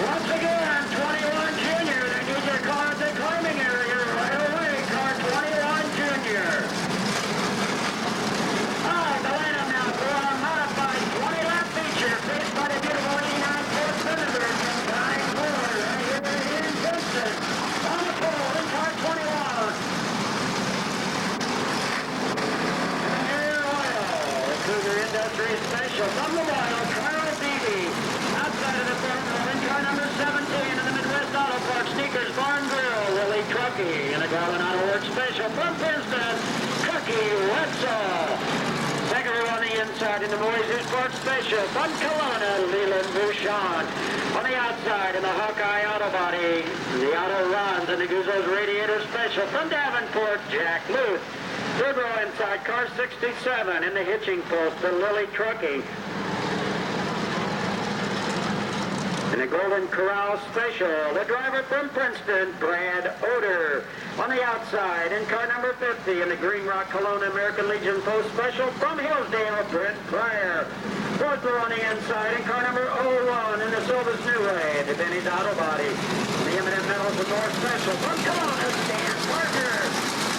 Once again, 21 Junior, they need your car at the claiming area right away. Car 21 Junior. The lineup now for our modified 20-lap feature, faced by the beautiful 89 Ford Thunderbird from Time Ford right here in Princeton. On the pole in car 21. Air Oil, the Cougar Industry Special from the Wild, Carl Beebe. Outside of the front row in car number 17 in the Midwest Auto Park Sneakers Barn Grill, Willie Truckee. In the Garland Auto Works Special from Princeton, Truckee Wetzel. Second row on the inside in the Moise Sports Special from Kelowna, Leland Bouchon. On the outside in the Hawkeye Auto Body, the Auto Runs and the Guzzo's Radiator Special from Davenport, Jack Luth. Third row inside, car 67 in the hitching post for Lily Truckee. In the Golden Corral Special, the driver from Princeton, Brad Oder. On the outside, in car number 50, in the Green Rock Kelowna American Legion Post Special from Hillsdale, Brent Pryor. Fourth row on the inside, in car number 01, in the Silva's New Way, the Benny's Auto Body. The Eminent Metals and More Special from Kelowna, Dan Parker.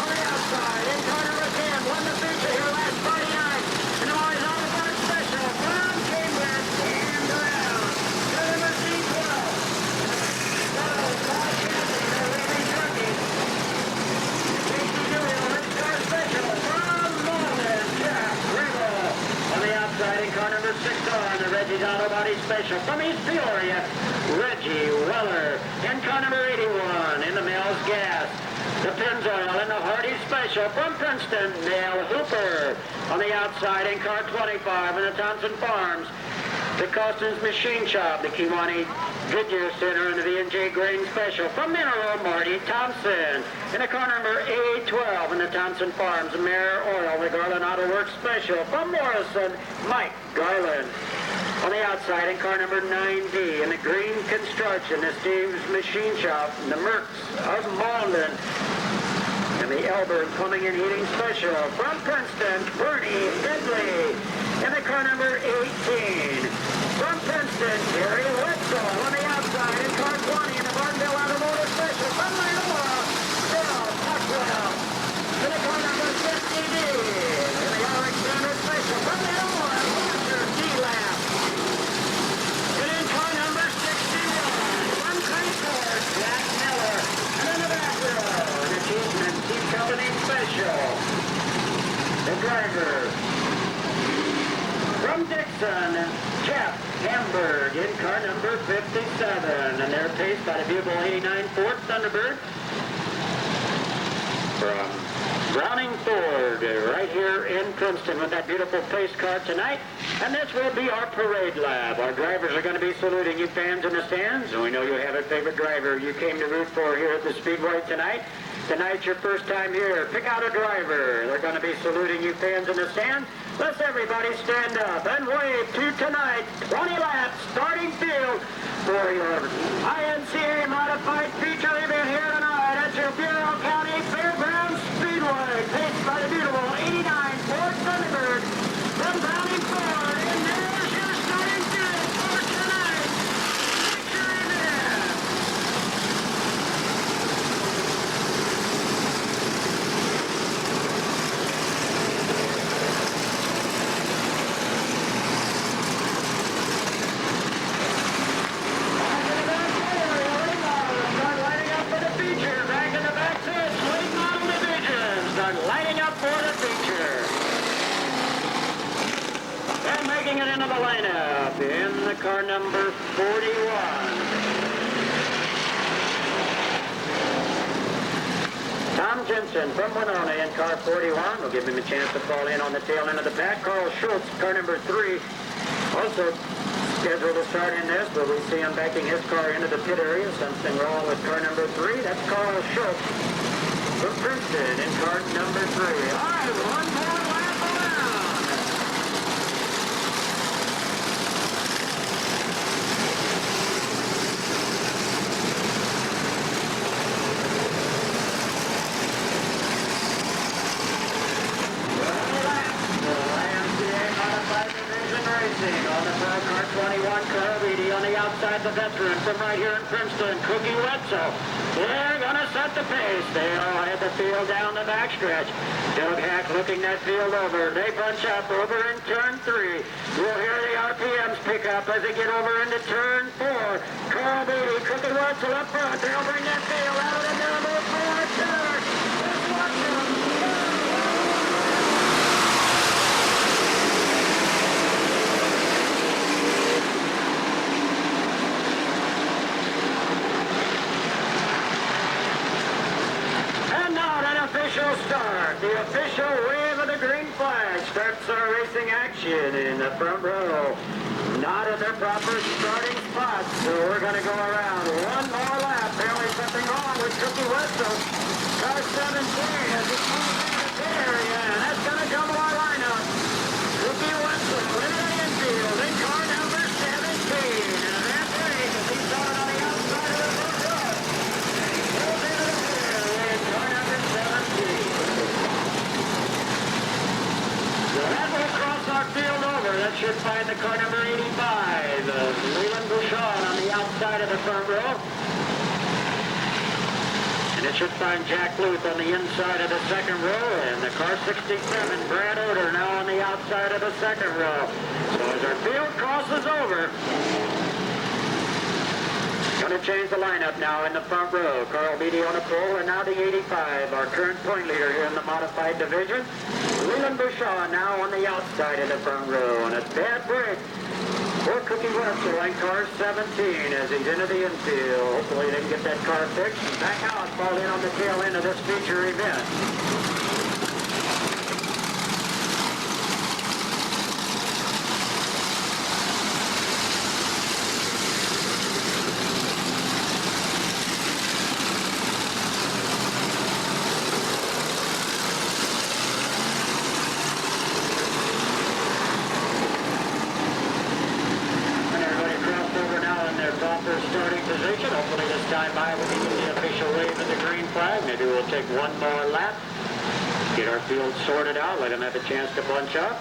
On the outside, in car number 10, won the feature here last Friday night. In the Moise Auto Body Special from Cambridge, Dan Brown. In car number 6 on the Reggie's Auto Body Special from East Peoria, Reggie Weller. In car number 81 in the Mills Gas, the Pennzoil in the Hardy Special from Princeton, Dale Hooper. On the outside in car 25 in the Thompson Farms, the Costin's Machine Shop, the Kiwani Goodyear Center, and the V&J Grain Special from Mineral, Marty Thompson. In the car number A12 in the Thompson Farms, Mare Oil, the Garland Auto Works Special from Morrison, Mike Garland. On the outside in car number 9D in the Green Construction, the Steve's Machine Shop, the Mercs of Malden. And the Elbert Plumbing and Heating Special from Princeton, Bernie Bidley. In the car number 18, from Princeton, Gary Wetzel. On the outside, in car 20, in the Barnville Automotive Special, from Iowa, Bill Tuckwell. In the car number 50D, in the Alexander Special, from Iowa, Roger D-Lap. And in car number 61, from Cranford, Jack Miller. And in the back row, an Achievement Seed Company Special. The driver from Dixon, Jeff Hamburg in car number 57. And they're paced by the beautiful 89 Ford Thunderbird from Browning Ford right here in Princeton with that beautiful pace car tonight. And this will be our parade lap. Our drivers are going to be saluting you fans in the stands. And we know you have a favorite driver you came to root for here at the Speedway tonight. Tonight's your first time here. Pick out a driver. They're going to be saluting you fans in the stands. Let's everybody stand up and wave to tonight. 20 laps, starting field for your INCA modified feature event here tonight at your Bureau County Fairgrounds Speedway. Paced by the beautiful 89 Ford Thunderbird from Browning Ford. And there's your starting field for tonight's feature event. It into the lineup in the car number 41. Tom Jensen from Winona in car 41. We'll give him a chance to fall in on the tail end of the pack. Carl Schultz, car number 3, also scheduled to start in this, but we see him backing his car into the pit area. Something wrong with car number 3. That's Carl Schultz from Princeton in car number 3. All right, one more lap around. On the Pro Car 21, Carl on the outside, the veteran from right here in Princeton, Cookie Wetzel. They're going to set the pace. They all had the field down the backstretch. Doug Hack looking that field over. They bunch up over in turn 3. You'll hear the RPMs pick up as they get over into turn 4. Carl Beatty, Cookie Wetzel up front. They'll bring that field out of the number 4 turn. Let's watch them. Official start. The official wave of the green flag starts our racing action in the front row. Not in their proper starting spots, so we're going to go around one more lap. Apparently something wrong with Cookie Wetzel. Car 17 as he comes in the area, and that's going to double our lineup. Cookie Wetzel in the infield in car number 17. And that's right, as he's on the outside of the front row. Goes into the rear in car number 17. So that will cross our field over. That should find the car number 85, Leland Bouchon on the outside of the front row. And it should find Jack Luth on the inside of the second row. And the car 67, Brad Oder, now on the outside of the second row. So as our field crosses over, going to change the lineup now in the front row. Carl Beatty on the pole, and now the 85, our current point leader here in the modified division. Leland Bouchon now on the outside of the front row, and a bad break for Cookie Wetzel in car 17 as he's into the infield. Hopefully they can get that car fixed and back out, fall in on the tail end of this feature event. Hopefully this time by we can get the official wave of the green flag. Maybe we'll take one more lap, get our field sorted out, let them have a chance to bunch up.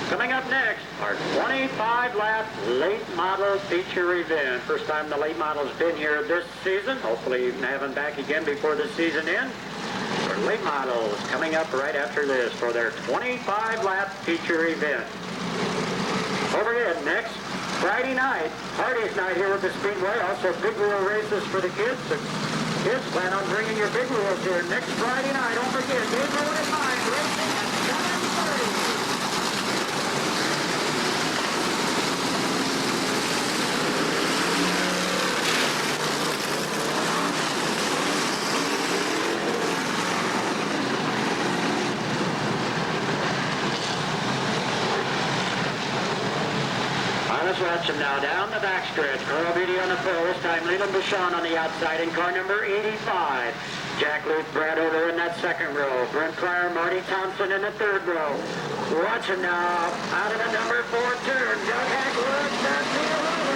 Coming up next, our 25-lap late model feature event. First time the late model's been here this season. Hopefully you can have them back again before the season ends. Our late models coming up right after this for their 25-lap feature event. Over here next, Friday night, Party's night here at the Speedway. Also big wheel races for the kids. So kids, plan on bringing your big wheels here next Friday night. Don't forget, April 5, racing at 7:30. Let's watch him now down the backstretch. Carl Beatty on the post. Time Leland Bouchon on the outside in car number 85. Jack Luke, Brad Over in that second row. Brent Pryor, Marty Thompson in the third row. Watch him now out of the number 4 turn. Doug Hackwood, that's the 11.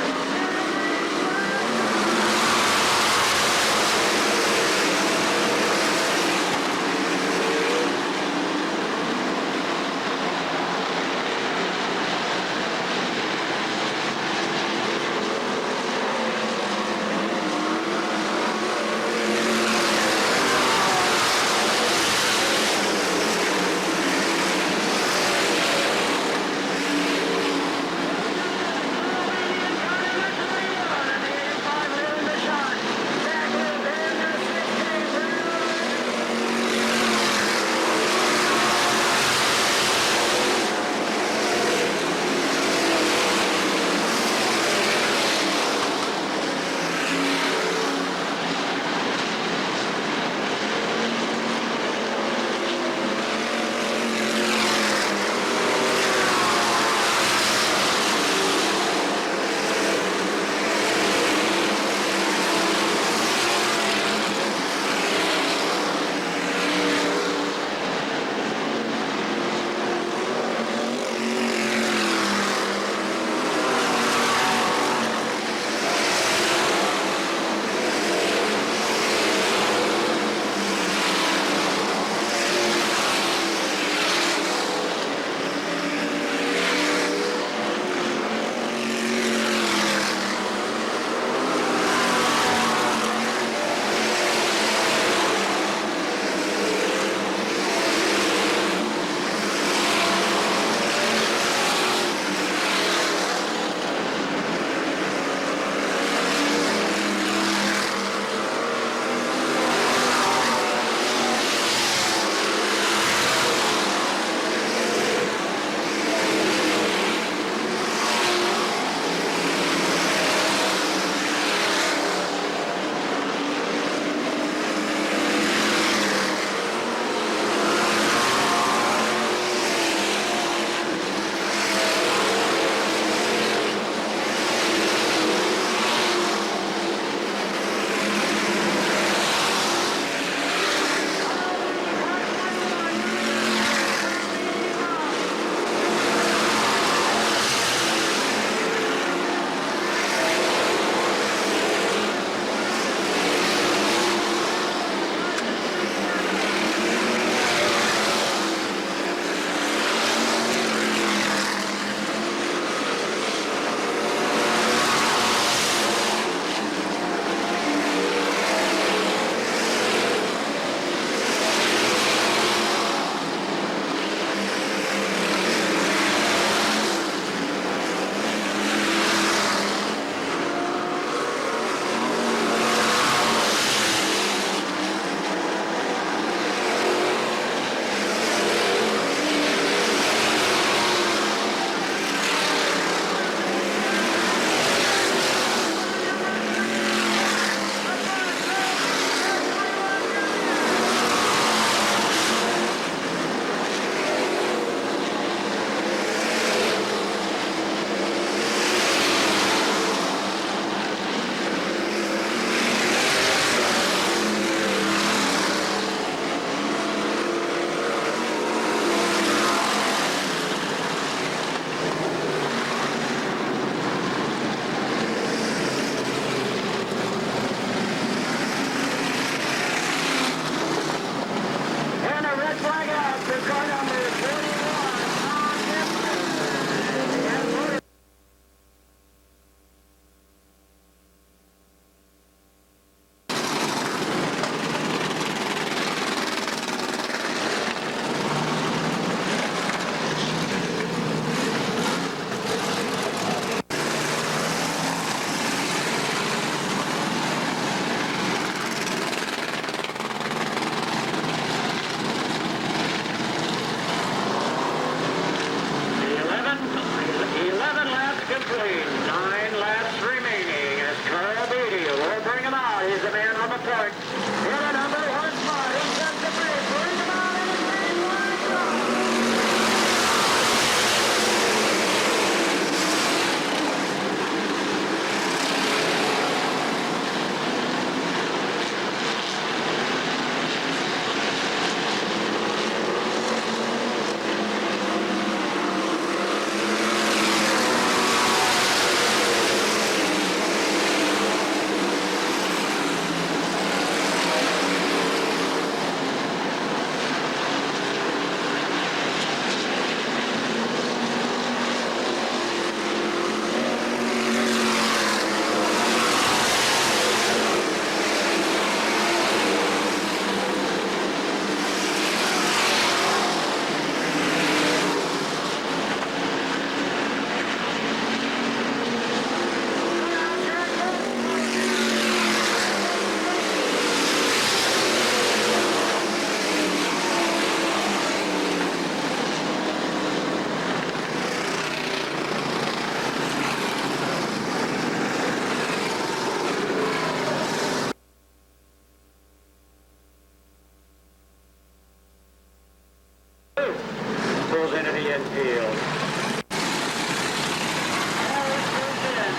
field.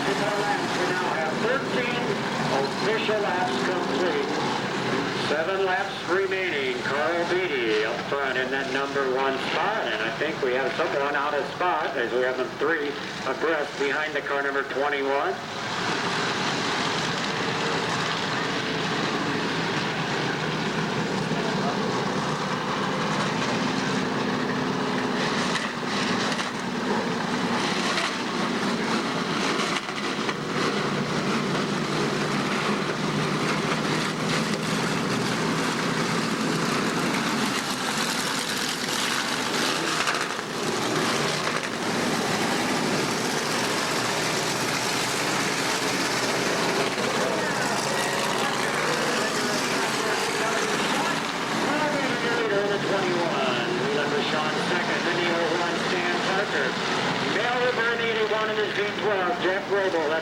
We now have 13 official laps complete. 7 laps remaining. Carl Beatty up front in that number 1 spot, and I think we have someone out of spot as we have them 3 abreast behind the car number 21.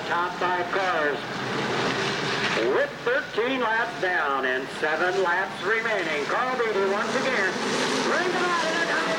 Top 5 cars with 13 laps down and 7 laps remaining. Carl Beatty once again brings it out in a double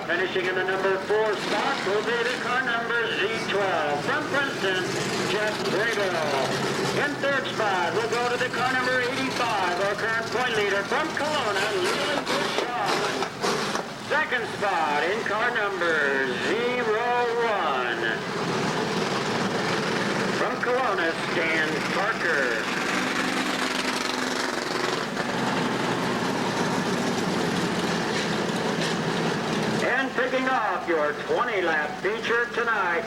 finishing in the number 4 spot will be the car number Z12 from Princeton, Jeff Grable. In 3rd spot will go to the car number 85, our current point leader from Kelowna, Leland Shaw. 2nd spot in car number 01 from Kelowna, Stan Parker. And picking off your 20-lap feature tonight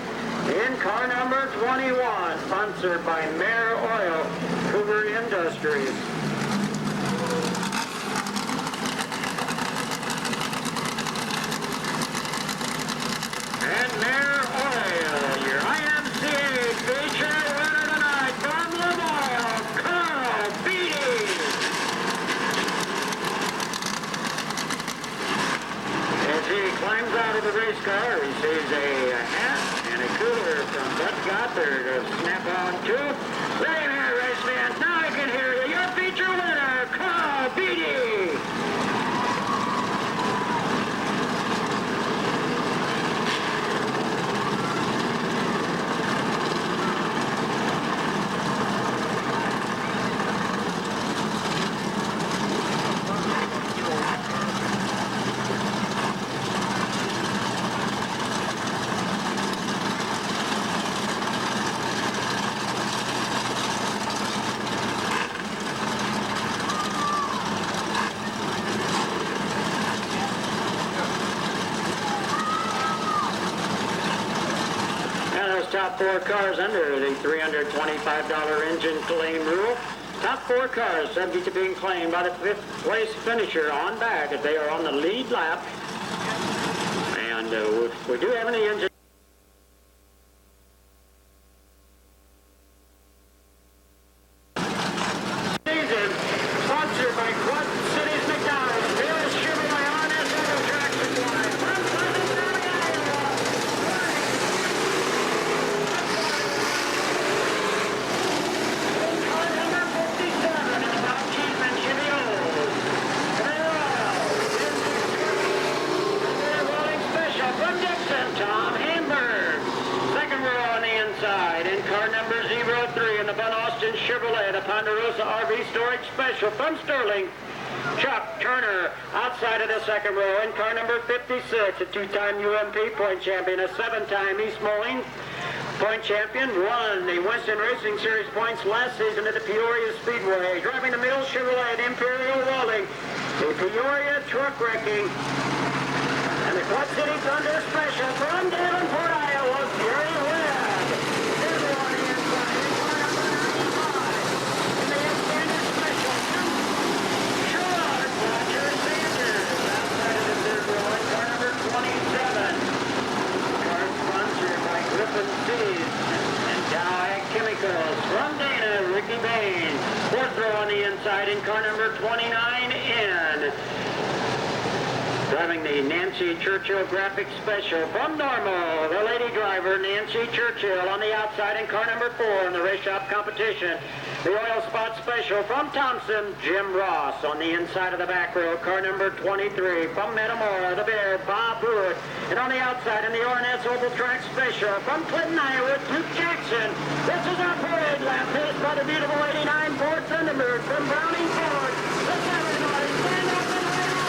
in car number 21, sponsored by Mare Oil, Cougar Industries. And Mare Oil, your IMCA feature winner tonight from Lamoille, Carl Beatty. As he climbs out of the race car, he receives a hat and a cooler from Bud Gothard of Snap-on 2. Ready here, race fans. Now I can hear you. Your feature winner, Carl Beatty. top 4 cars under the $325 engine claim rule. Top 4 cars subject to being claimed by the 5th place finisher on back if they are on the lead lap. And we do have any engine. Season sponsored by Quad Cities McDonald's, Bill Chevrolet Honest Auto Track Supply. From Pleasant Valley, Iowa. Car number 57 in the Bob Cheeseman Chevy Olds. Rolling special from Dixon, Tom Hamburg. Second row on the inside in car number 03 in the Bun Austin Chevrolet, the Ponderosa RV Storage Special from Sterling, Chuck Turner. Outside of the second row in car number 56, a 2-time UMP point champion, a 7-time East Moline point champion, won the Winston Racing Series points last season at the Peoria Speedway. Driving the middle Chevrolet at Imperial Welding, the Peoria Truck Wrecking, and the Quad City Thunder Special from Davenport, Iowa, Gary Webb. Third row on the inside in car number 95. And the extended special from Sherrod Roger Sanders. Outside of the third row in car number 27. Car sponsored by Griffin Seeds and Dow Ag Chemicals. From Dana, Ricky Bain. Fourth row on the inside in car number 29. And driving the Nancy Churchill Graphics Special from Normal, the lady driver Nancy Churchill on the outside in car number 4 in the race shop competition. The Oil Spot Special from Thompson, Jim Ross on the inside of the back row, car number 23 from Metamora, the Bear, Bob Wood. And on the outside in the RNS Oval Track Special from Clinton, Iowa, Duke Jackson. This is our parade lap paced by the beautiful 89 Ford Thunderbird from Browning Ford. Let's everybody stand up and wave off.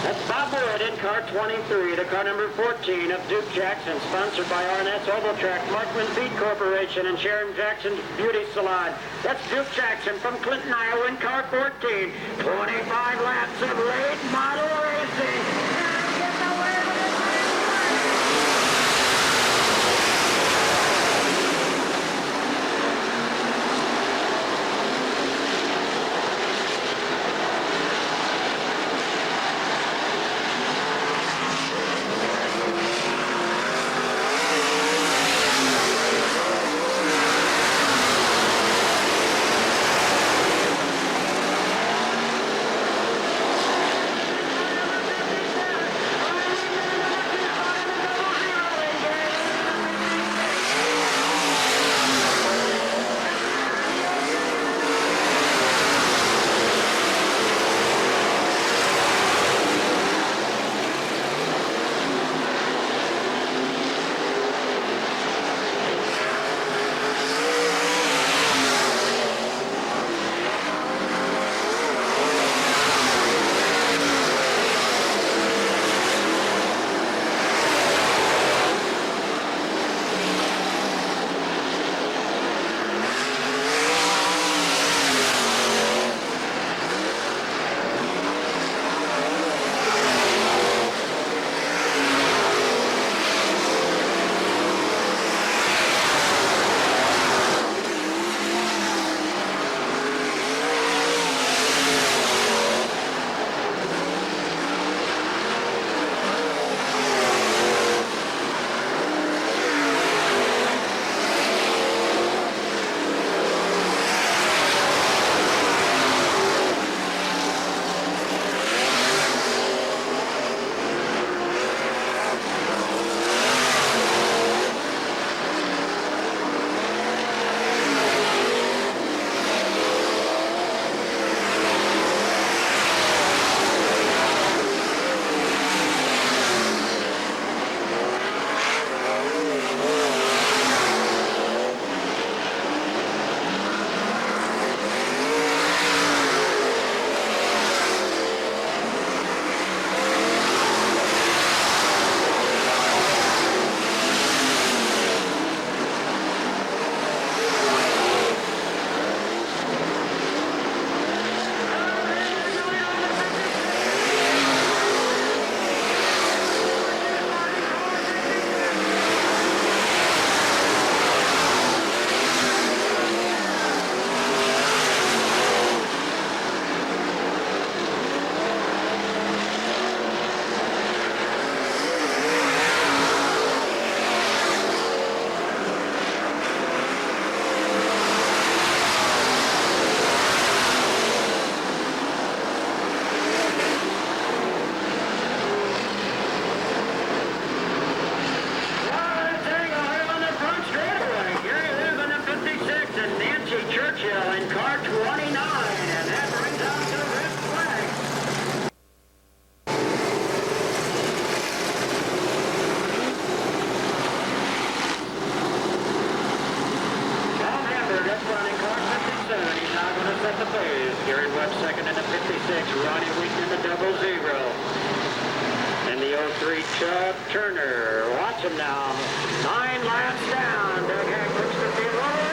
That's Bob Wood in car 23, the car number 14 of Duke Jackson, sponsored by RNS Oval Track, Markman Feed Corporation, and Sharon Jackson Beauty Salon. That's Duke Jackson from Clinton, Iowa in car 14. 25 laps of late model racing. Chuck Turner. Watch him now. 9 laps down. Doug Heck looks to be lower.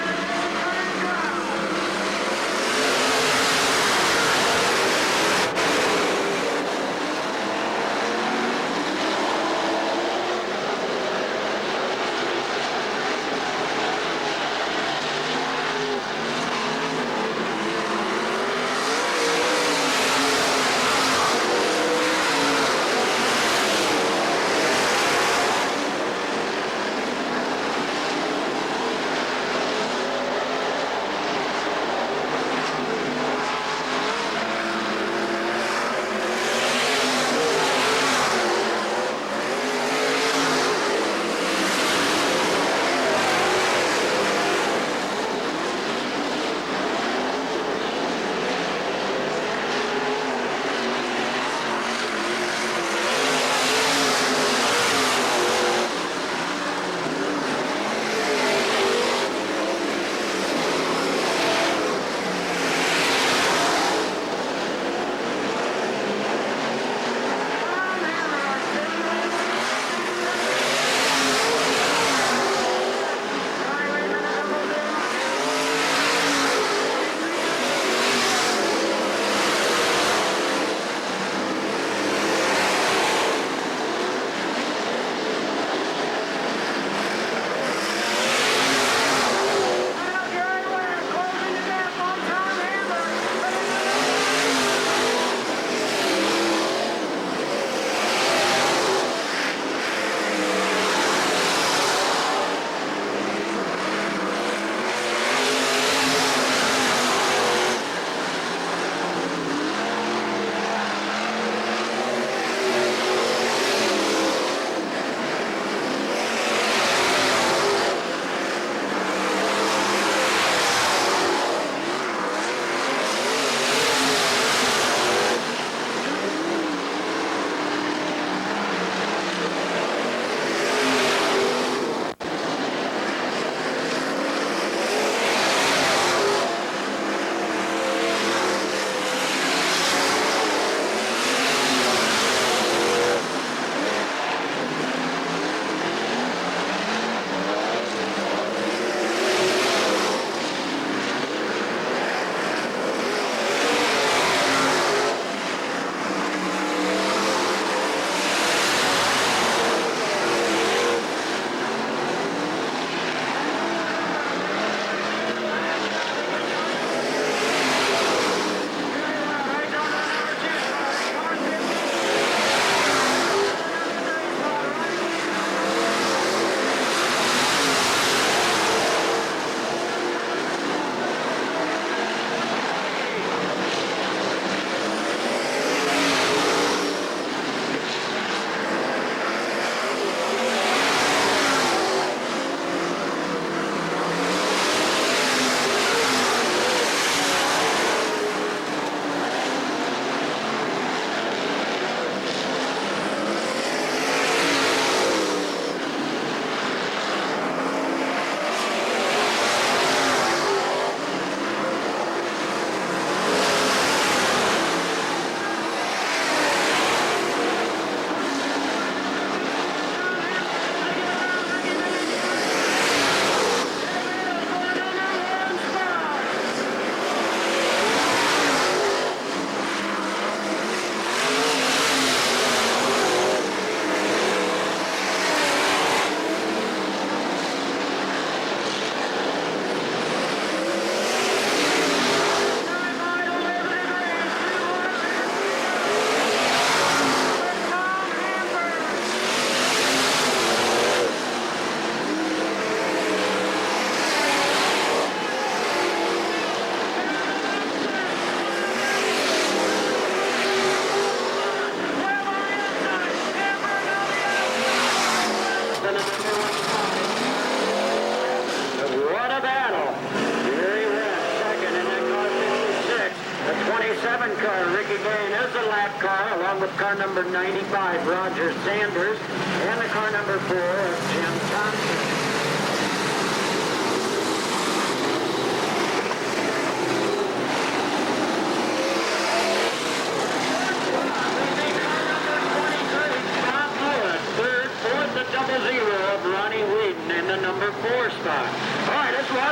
with car number 95, Roger Sanders, and the car number 4 of Jim Thompson.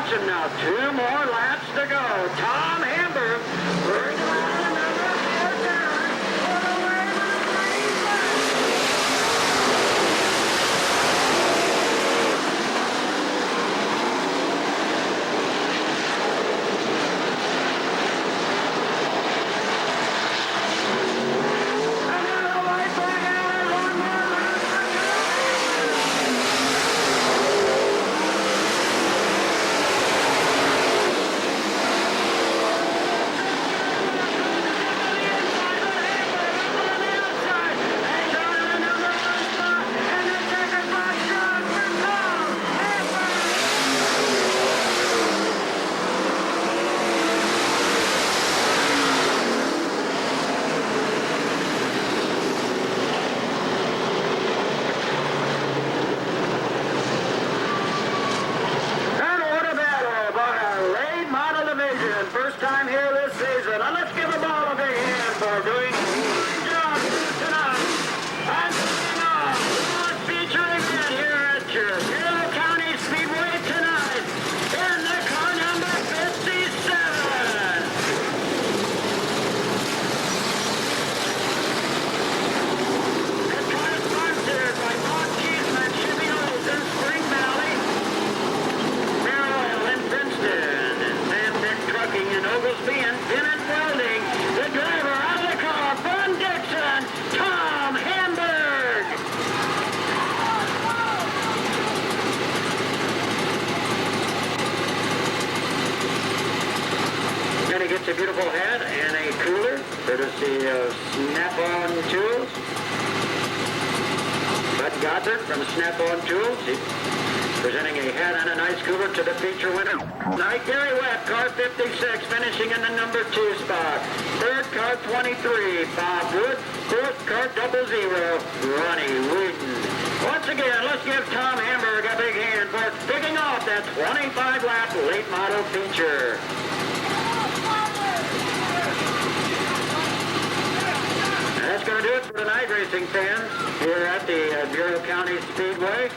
Watch him now. 2 more laps to go. Tom Hamburg bringing on another 4 down for the win of the another white flag out and 1 more lap to go. First time here this season. And let's give them all a big hand for doing a good job tonight. And let's feature again here at your Bureau County Speedway tonight in the car number 57. This car is sponsored by Bob Cheeseman Shipping Oils in Spring Valley, Bear Oil in Princeton, Trucking in Oglesby and Bennett Welding. The driver out of the car from Dixon, Tom Hamburg. And he gets a beautiful hat and a cooler, courtesy of Snap-on Tools. Bud Goddard from Snap-on Tools. Presenting a hat and a nice cooler to the feature winner. Night Gary Webb, car 56, finishing in the number 2 spot. Third, car 23, Bob Wood. Fourth, car 00, Ronnie Wheaton. Once again, let's give Tom Hamburg a big hand for kicking off that 25-lap late model feature. That's going to do it for tonight, racing fans, here at the Bureau County Speedway.